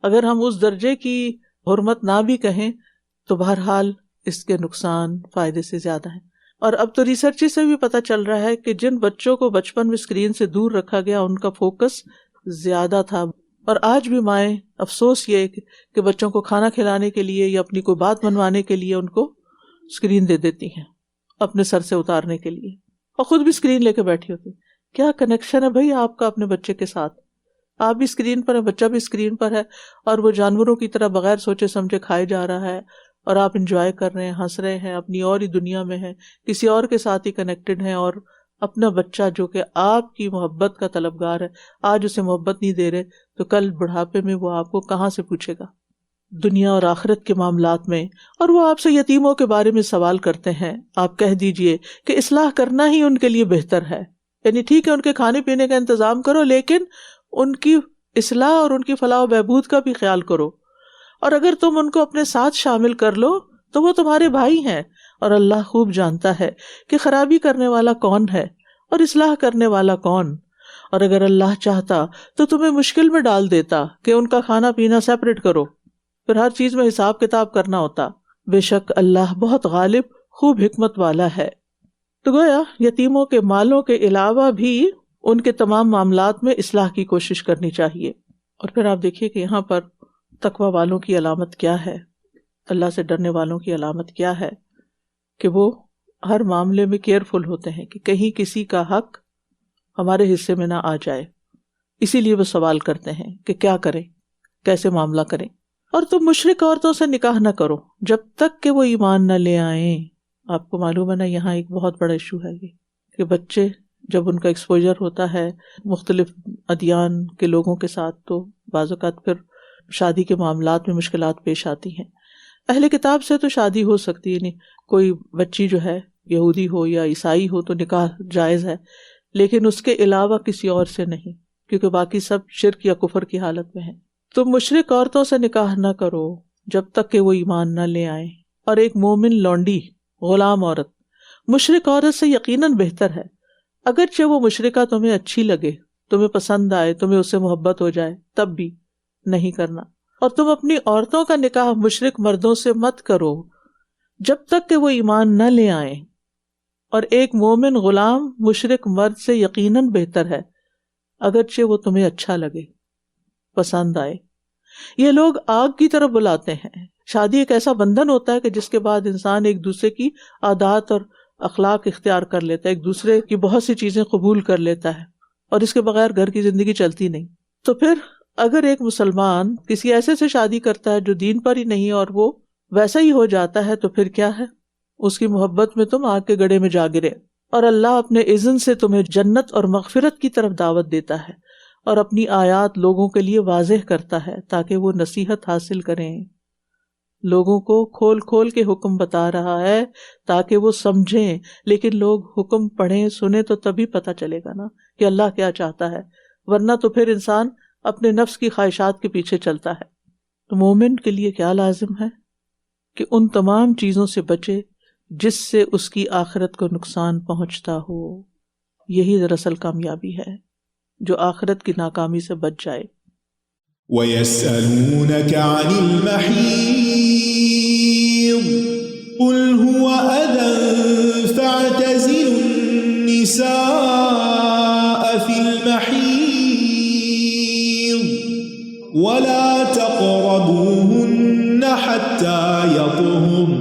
اگر ہم اس درجے کی حرمت نہ بھی کہیں تو بہرحال اس کے نقصان فائدے سے زیادہ ہیں۔ اور اب تو ریسرچ سے بھی پتہ چل رہا ہے کہ جن بچوں کو بچپن میں اسکرین سے دور رکھا گیا ان کا فوکس زیادہ تھا. اور آج بھی مائیں افسوس یہ کہ بچوں کو کھانا کھلانے کے لیے یا اپنی کوئی بات منوانے کے لیے ان کو اسکرین دے دیتی ہیں اپنے سر سے اتارنے کے لیے، اور خود بھی اسکرین لے کے بیٹھی ہوتی. کیا کنیکشن ہے بھائی آپ کا اپنے بچے کے ساتھ؟ آپ بھی اسکرین پر ہیں، بچہ بھی اسکرین پر ہے، اور وہ جانوروں کی طرح بغیر سوچے سمجھے کھائے جا رہا ہے، اور آپ انجوائے کر رہے ہیں، ہنس رہے ہیں، اپنی اور ہی دنیا میں ہیں، کسی اور کے ساتھ ہی کنیکٹڈ ہیں. اور اپنا بچہ جو کہ آپ کی محبت کا طلبگار ہے، آج اسے محبت نہیں دے رہے تو کل بڑھاپے میں وہ آپ کو کہاں سے پوچھے گا دنیا اور آخرت کے معاملات میں. اور وہ آپ سے یتیموں کے بارے میں سوال کرتے ہیں، آپ کہہ دیجئے کہ اصلاح کرنا ہی ان کے لیے بہتر ہے. یعنی ٹھیک ہے ان کے کھانے پینے کا انتظام کرو، لیکن ان کی اصلاح اور ان کی فلاح و بہبود کا بھی خیال کرو. اور اگر تم ان کو اپنے ساتھ شامل کر لو تو وہ تمہارے بھائی ہیں، اور اللہ خوب جانتا ہے کہ خرابی کرنے والا کون ہے اور اصلاح کرنے والا کون. اور اگر اللہ چاہتا تو تمہیں مشکل میں ڈال دیتا کہ ان کا کھانا پینا سیپریٹ کرو، پھر ہر چیز میں حساب کتاب کرنا ہوتا. بے شک اللہ بہت غالب خوب حکمت والا ہے. تو گویا یتیموں کے مالوں کے علاوہ بھی ان کے تمام معاملات میں اصلاح کی کوشش کرنی چاہیے. اور پھر آپ دیکھیے کہ یہاں پر تقوی والوں کی علامت کیا ہے، اللہ سے ڈرنے والوں کی علامت کیا ہے، کہ وہ ہر معاملے میں کیئرفل ہوتے ہیں کہ کہیں کسی کا حق ہمارے حصے میں نہ آ جائے. اسی لیے وہ سوال کرتے ہیں کہ کیا کریں، کیسے معاملہ کریں. اور تم مشرک عورتوں سے نکاح نہ کرو جب تک کہ وہ ایمان نہ لے آئیں. آپ کو معلوم ہے نا، یہاں ایک بہت بڑا ایشو ہے یہ کہ بچے جب ان کا ایکسپوجر ہوتا ہے مختلف ادیان کے لوگوں کے ساتھ تو بعض اوقات پھر شادی کے معاملات میں مشکلات پیش آتی ہیں. اہل کتاب سے تو شادی ہو سکتی ہے، نہیں کوئی بچی جو ہے یہودی ہو یا عیسائی ہو تو نکاح جائز ہے، لیکن اس کے علاوہ کسی اور سے نہیں، کیونکہ باقی سب شرک یا کفر کی حالت میں ہیں. تم مشرک عورتوں سے نکاح نہ کرو جب تک کہ وہ ایمان نہ لے آئیں. اور ایک مومن لونڈی غلام عورت مشرک عورت سے یقیناً بہتر ہے، اگرچہ وہ مشرکہ تمہیں اچھی لگے، تمہیں پسند آئے، تمہیں اس سے محبت ہو جائے، تب بھی نہیں کرنا. اور تم اپنی عورتوں کا نکاح مشرک مردوں سے مت کرو جب تک کہ وہ ایمان نہ لے آئیں. اور ایک مومن غلام مشرک مرد سے یقیناً بہتر ہے، اگرچہ وہ تمہیں اچھا لگے، پسند آئے. یہ لوگ آگ کی طرف بلاتے ہیں. شادی ایک ایسا بندھن ہوتا ہے کہ جس کے بعد انسان ایک دوسرے کی عادات اور اخلاق اختیار کر لیتا ہے، ایک دوسرے کی بہت سی چیزیں قبول کر لیتا ہے، اور اس کے بغیر گھر کی زندگی چلتی نہیں. تو پھر اگر ایک مسلمان کسی ایسے سے شادی کرتا ہے جو دین پر ہی نہیں اور وہ ویسا ہی ہو جاتا ہے، تو پھر کیا ہے، اس کی محبت میں تم آگ کے گڑھے میں جا گرے. اور اللہ اپنے اذن سے تمہیں جنت اور مغفرت کی طرف دعوت دیتا ہے اور اپنی آیات لوگوں کے لیے واضح کرتا ہے تاکہ وہ نصیحت حاصل کریں. لوگوں کو کھول کھول کے حکم بتا رہا ہے تاکہ وہ سمجھیں، لیکن لوگ حکم پڑھیں سنیں تو تبھی پتہ چلے گا نا کہ اللہ کیا چاہتا ہے، ورنہ تو پھر انسان اپنے نفس کی خواہشات کے پیچھے چلتا ہے. تو مومن کے لیے کیا لازم ہے کہ ان تمام چیزوں سے بچے جس سے اس کی آخرت کو نقصان پہنچتا ہو. یہی دراصل کامیابی ہے، جو آخرت کی ناکامی سے بچ جائے. وَيَسْأَلُونَكَ عَنِ الْمَحِيضِ قُلْ هُوَ أَذًى فَاعْتَزِلُوا النِّسَاءَ فِي الْمَحِيضِ وَلَا تَقْرَبُوهُنَّ حَتَّى يَطْهُرْنَ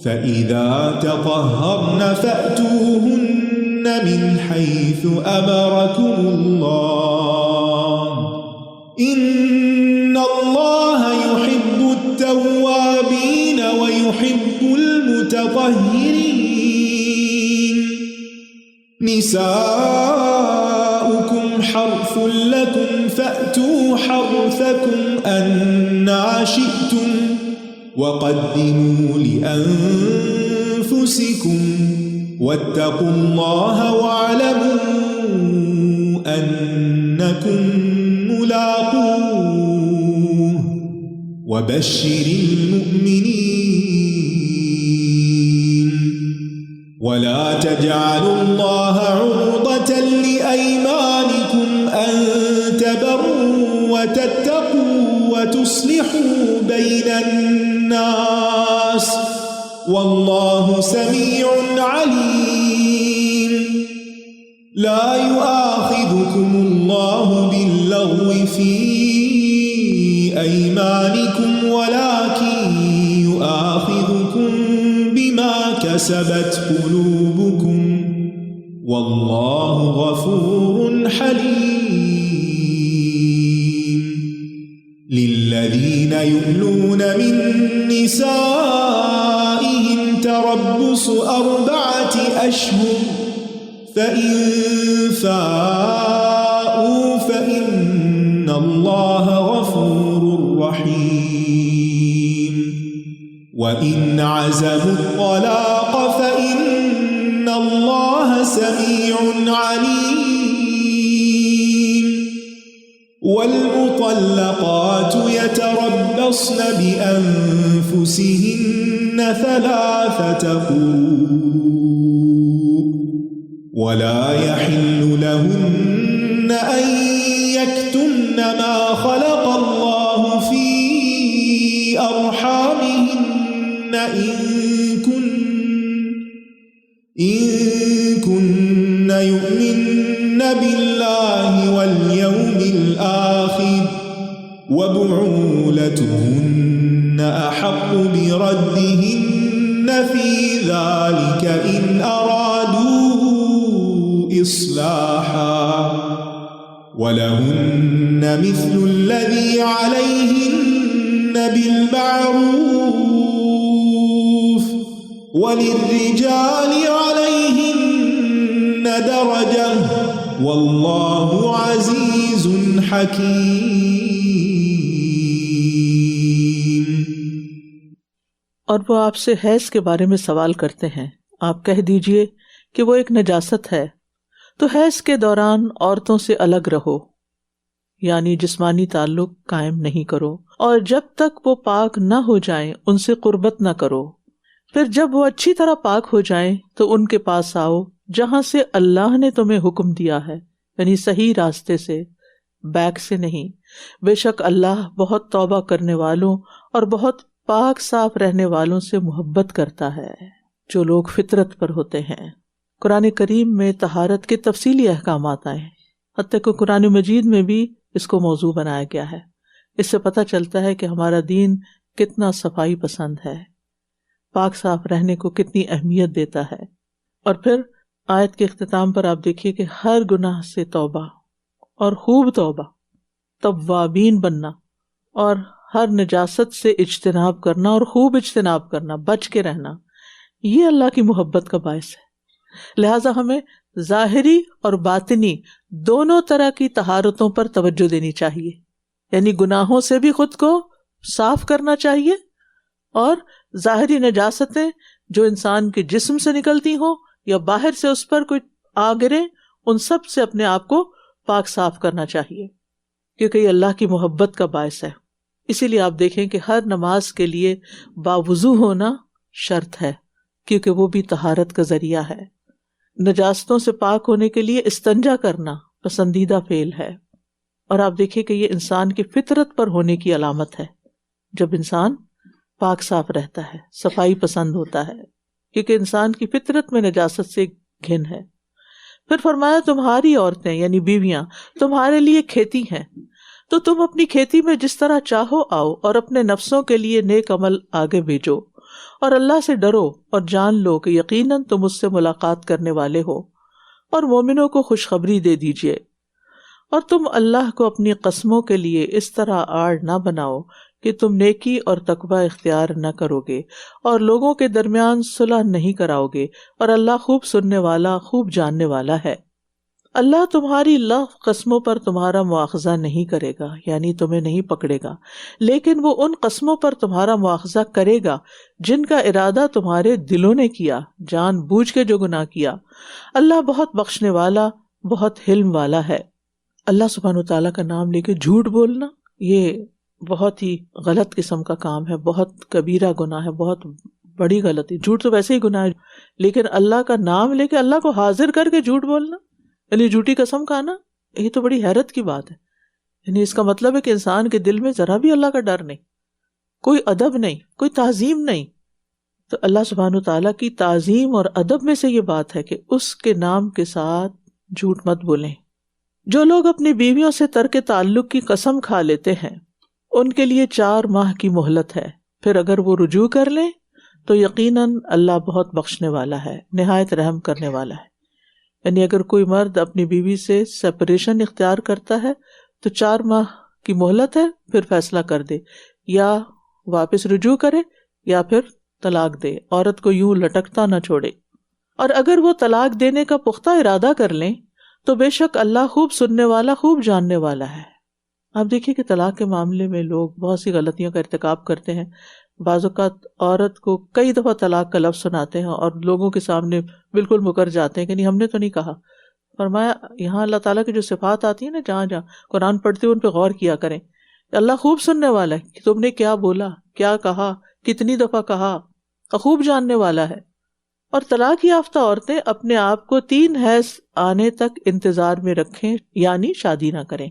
فَإِذَا تَطَهَّرْنَ فَأْتُوهُنَّ مِنْ حَيْثُ أَمَرَكُمُ اللَّهُ إِنَّ اللَّهَ يُحِبُّ التَّوَّابِينَ وَيُحِبُّ الْمُتَطَهِّرِينَ. نِسَاؤُكُمْ حَرْثٌ لَكُمْ فَأْتُوا حَرْثَكُمْ أَنَّىٰ شِئْتُمْ وَقَدِّمُوا لِأَنفُسِكُمْ وَاتَّقُوا اللَّهَ وَاعْلَمُوا أَنَّكُمْ مُلَاقُوهُ وَبَشِّرِ الْمُؤْمِنِينَ. وَلَا تَجْعَلُوا اللَّهَ عُرْضَةً لِأَيْمَانِكُمْ أَن تَبَرُّوا وَتَتَّقُوا وَتُصْلِحُوا بَيْنَ النَّاسِ والله سميع عليم لا يؤاخذكم الله باللغو في أيمانكم ولكن يؤاخذكم بما كسبت قلوبكم والله غفور حليم للذين يؤلون من نسائهم تربص 4 أشهر فإن فاءوا فإن الله غفور رحيم وإن عزموا الطلاق فإن الله سميع عليم والمطلقات يتربصن بأنفسهن 3 قروء ولا يحل لهن أن يكتمن ما خلق الله في أرحامهن إن كن يؤمن بالله واليوم الآخر وبعولتهن أحق بردهن في ذلك إن أرادوا إصلاحا ولهن مثل الذي عليهن بالمعروف وللرجال عليهن درجة والله عزيز حكيم. اور وہ آپ سے حیض کے بارے میں سوال کرتے ہیں، آپ کہہ دیجئے کہ وہ ایک نجاست ہے، تو حیض کے دوران عورتوں سے الگ رہو، یعنی جسمانی تعلق قائم نہیں کرو، اور جب تک وہ پاک نہ ہو جائیں ان سے قربت نہ کرو، پھر جب وہ اچھی طرح پاک ہو جائیں تو ان کے پاس آؤ جہاں سے اللہ نے تمہیں حکم دیا ہے، یعنی صحیح راستے سے، بیک سے نہیں. بے شک اللہ بہت توبہ کرنے والوں اور بہت پاک صاف رہنے والوں سے محبت کرتا ہے جو لوگ فطرت پر ہوتے ہیں. قرآن کریم میں طہارت کے تفصیلی احکامات آئے ہیں، حتیٰ کہ قرآن مجید میں بھی اس کو موضوع بنایا گیا ہے. اس سے پتہ چلتا ہے کہ ہمارا دین کتنا صفائی پسند ہے، پاک صاف رہنے کو کتنی اہمیت دیتا ہے. اور پھر آیت کے اختتام پر آپ دیکھیے کہ ہر گناہ سے توبہ اور خوب توبہ، توابین بننا، اور ہر نجاست سے اجتناب کرنا اور خوب اجتناب کرنا، بچ کے رہنا، یہ اللہ کی محبت کا باعث ہے. لہٰذا ہمیں ظاہری اور باطنی دونوں طرح کی طہارتوں پر توجہ دینی چاہیے، یعنی گناہوں سے بھی خود کو صاف کرنا چاہیے، اور ظاہری نجاستیں جو انسان کے جسم سے نکلتی ہوں یا باہر سے اس پر کوئی آ گرے، ان سب سے اپنے آپ کو پاک صاف کرنا چاہیے، کیونکہ یہ اللہ کی محبت کا باعث ہے. اسی لیے آپ دیکھیں کہ ہر نماز کے لیے باوضو ہونا شرط ہے، کیونکہ وہ بھی طہارت کا ذریعہ ہے. نجاستوں سے پاک ہونے کے لیے استنجا کرنا پسندیدہ فعل ہے، اور آپ دیکھیں کہ یہ انسان کی فطرت پر ہونے کی علامت ہے. جب انسان پاک صاف رہتا ہے، صفائی پسند ہوتا ہے، کیونکہ انسان کی فطرت میں نجاست سے گھن ہے. پھر فرمایا تمہاری عورتیں یعنی بیویاں تمہارے لیے کھیتی ہیں، تو تم اپنی کھیتی میں جس طرح چاہو آؤ، اور اپنے نفسوں کے لیے نیک عمل آگے بھیجو، اور اللہ سے ڈرو اور جان لو کہ یقیناً تم اس سے ملاقات کرنے والے ہو، اور مومنوں کو خوشخبری دے دیجیے. اور تم اللہ کو اپنی قسموں کے لیے اس طرح آڑ نہ بناؤ کہ تم نیکی اور تقوی اختیار نہ کرو گے، اور لوگوں کے درمیان صلح نہیں کراؤ گے، اور اللہ خوب سننے والا خوب جاننے والا ہے. اللہ تمہاری لغو قسموں پر تمہارا مواخذہ نہیں کرے گا، یعنی تمہیں نہیں پکڑے گا، لیکن وہ ان قسموں پر تمہارا مواخذہ کرے گا جن کا ارادہ تمہارے دلوں نے کیا، جان بوجھ کے جو گناہ کیا. اللہ بہت بخشنے والا، بہت حلم والا ہے. اللہ سبحانہ تعالیٰ کا نام لے کے جھوٹ بولنا یہ بہت ہی غلط قسم کا کام ہے، بہت کبیرہ گناہ ہے، بہت بڑی غلطی. جھوٹ تو ویسے ہی گناہ ہے، لیکن اللہ کا نام لے کے اللہ کو حاضر کر کے جھوٹ بولنا، یعنی جھوٹی قسم کھانا، یہ تو بڑی حیرت کی بات ہے. یعنی اس کا مطلب ہے کہ انسان کے دل میں ذرا بھی اللہ کا ڈر نہیں، کوئی ادب نہیں، کوئی تعظیم نہیں. تو اللہ سبحانہ وتعالیٰ کی تعظیم اور ادب میں سے یہ بات ہے کہ اس کے نام کے ساتھ جھوٹ مت بولیں. جو لوگ اپنی بیویوں سے ترک تعلق کی قسم کھا لیتے ہیں ان کے لیے 4 ماہ کی مہلت ہے، پھر اگر وہ رجوع کر لیں تو یقیناً اللہ بہت بخشنے والا ہے، نہایت رحم کرنے والا ہے. یعنی اگر کوئی مرد اپنی بیوی سے سیپریشن اختیار کرتا ہے تو 4 ماہ کی مہلت ہے، پھر فیصلہ کر دے، یا واپس رجوع کرے یا پھر طلاق دے. عورت کو یوں لٹکتا نہ چھوڑے. اور اگر وہ طلاق دینے کا پختہ ارادہ کر لیں تو بے شک اللہ خوب سننے والا، خوب جاننے والا ہے. آپ دیکھیے کہ طلاق کے معاملے میں لوگ بہت سی غلطیوں کا ارتکاب کرتے ہیں. بعض اوقات عورت کو کئی دفعہ طلاق کا لفظ سناتے ہیں اور لوگوں کے سامنے بالکل مکر جاتے ہیں کہ نہیں ہم نے تو نہیں کہا. فرمایا یہاں اللہ تعالیٰ کی جو صفات آتی ہیں نا، جہاں جہاں قرآن پڑھتے ہوئے ان پہ غور کیا کریں. اللہ خوب سننے والا ہے کہ تم نے کیا بولا، کیا کہا، کتنی دفعہ کہا، خوب جاننے والا ہے. اور طلاق یافتہ عورتیں اپنے آپ کو 3 حیض آنے تک انتظار میں رکھیں، یعنی شادی نہ کریں.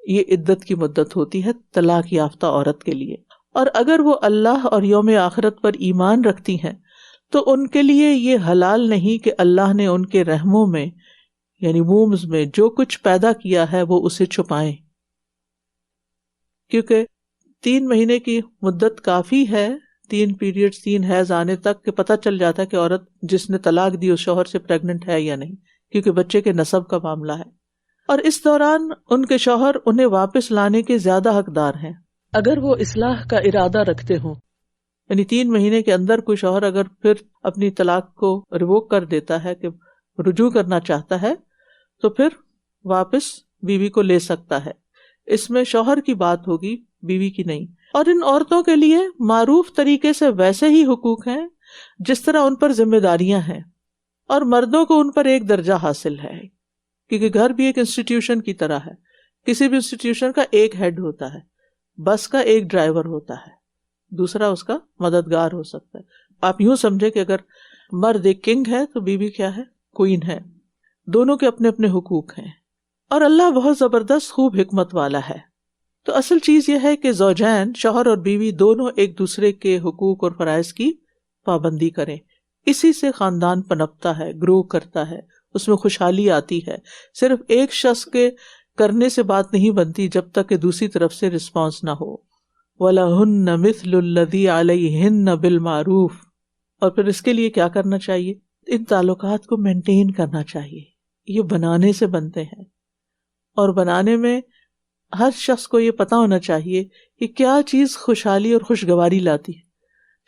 یہ عدت کی مدت ہوتی ہے طلاق یافتہ عورت کے لیے. اور اگر وہ اللہ اور یوم آخرت پر ایمان رکھتی ہیں تو ان کے لیے یہ حلال نہیں کہ اللہ نے ان کے رحموں میں یعنی وومز میں جو کچھ پیدا کیا ہے وہ اسے چھپائیں، کیونکہ 3 مہینے کی مدت کافی ہے. 3 پیریڈ 3 حیض آنے تک کہ پتہ چل جاتا ہے کہ عورت جس نے طلاق دی اس شوہر سے پریگننٹ ہے یا نہیں، کیونکہ بچے کے نسب کا معاملہ ہے. اور اس دوران ان کے شوہر انہیں واپس لانے کے زیادہ حقدار ہیں اگر وہ اصلاح کا ارادہ رکھتے ہوں. یعنی 3 مہینے کے اندر کوئی شوہر اگر پھر اپنی طلاق کو ریووک کر دیتا ہے کہ رجوع کرنا چاہتا ہے تو پھر واپس بیوی کو لے سکتا ہے. اس میں شوہر کی بات ہوگی، بیوی کی نہیں. اور ان عورتوں کے لیے معروف طریقے سے ویسے ہی حقوق ہیں جس طرح ان پر ذمہ داریاں ہیں، اور مردوں کو ان پر ایک درجہ حاصل ہے، کیونکہ گھر بھی ایک انسٹیٹیوشن کی طرح ہے. کسی بھی انسٹیٹیوشن کا ایک ہیڈ ہوتا ہے، بس کا ایک ڈرائیور ہوتا ہے، دوسرا اس کا مددگار ہو سکتا ہے. آپ یوں سمجھے کہ اگر مرد ایک کنگ ہے تو بیوی کیا ہے؟ کوئین ہے. دونوں کے اپنے اپنے حقوق ہیں، اور اللہ بہت زبردست خوب حکمت والا ہے. تو اصل چیز یہ ہے کہ زوجین، شوہر اور بیوی دونوں ایک دوسرے کے حقوق اور فرائض کی پابندی کریں. اسی سے خاندان پنپتا ہے، گرو کرتا ہے، اس میں خوشحالی آتی ہے. صرف ایک شخص کے کرنے سے بات نہیں بنتی جب تک کہ دوسری طرف سے رسپانس نہ ہو. وَلَهُنَّ مِثْلُ الَّذِي عَلَيْهِنَّ بِالْمَعْرُوفِ. اور پھر اس کے لیے کیا کرنا چاہیے؟ ان تعلقات کو مینٹین کرنا چاہیے. یہ بنانے سے بنتے ہیں، اور بنانے میں ہر شخص کو یہ پتا ہونا چاہیے کہ کیا چیز خوشحالی اور خوشگواری لاتی ہے.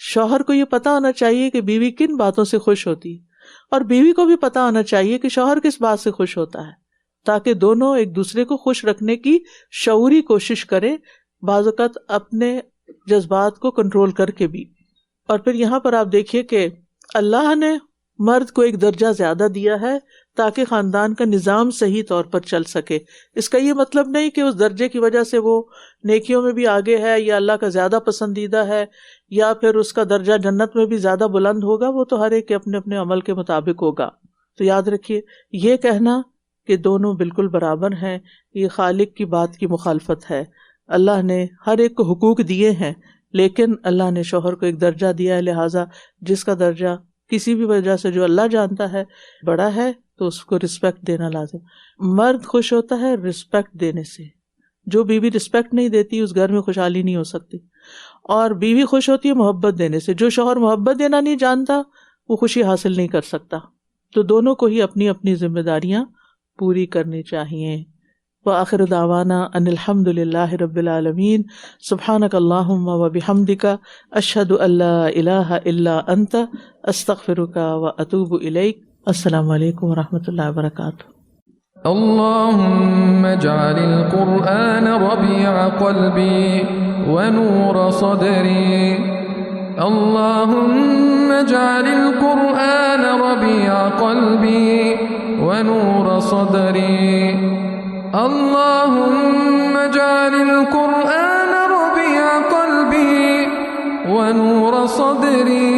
شوہر کو یہ پتا ہونا چاہیے کہ بیوی کن باتوں سے خوش ہوتی ہے، اور بیوی کو بھی پتا ہونا چاہیے کہ شوہر کس بات سے خوش ہوتا ہے، تاکہ دونوں ایک دوسرے کو خوش رکھنے کی شعوری کوشش کریں، بعض اوقات اپنے جذبات کو کنٹرول کر کے بھی. اور پھر یہاں پر آپ دیکھیے کہ اللہ نے مرد کو ایک درجہ زیادہ دیا ہے تاکہ خاندان کا نظام صحیح طور پر چل سکے. اس کا یہ مطلب نہیں کہ اس درجے کی وجہ سے وہ نیکیوں میں بھی آگے ہے یا اللہ کا زیادہ پسندیدہ ہے یا پھر اس کا درجہ جنت میں بھی زیادہ بلند ہوگا. وہ تو ہر ایک کے اپنے اپنے عمل کے مطابق ہوگا. تو یاد رکھیے، یہ کہنا کہ دونوں بالکل برابر ہیں یہ خالق کی بات کی مخالفت ہے. اللہ نے ہر ایک کو حقوق دیے ہیں، لیکن اللہ نے شوہر کو ایک درجہ دیا ہے، لہٰذا جس کا درجہ کسی بھی وجہ سے جو اللہ جانتا ہے بڑا ہے تو اس کو رسپیکٹ دینا لازم. مرد خوش ہوتا ہے رسپیکٹ دینے سے. جو بیوی رسپیکٹ نہیں دیتی اس گھر میں خوشحالی نہیں ہو سکتی. اور بیوی خوش ہوتی ہے محبت دینے سے. جو شوہر محبت دینا نہیں جانتا وہ خوشی حاصل نہیں کر سکتا. تو دونوں کو ہی اپنی اپنی ذمہ داریاں پوری کرنی چاہیے. وآخر دعوانا ان الحمد للہ رب العالمین. سبحانک اللہم وبحمدک، اشہد ان لا الہ الا انت، استغفرک واتوب الیک. السلام علیکم ورحمۃ اللہ وبرکاتہ. اللهم اجعل القرآن ربيع قلبي ونور صدري. اللهم اجعل القرآن ربيع قلبي ونور صدري. اللهم اجعل القرآن ربيع قلبي ونور صدري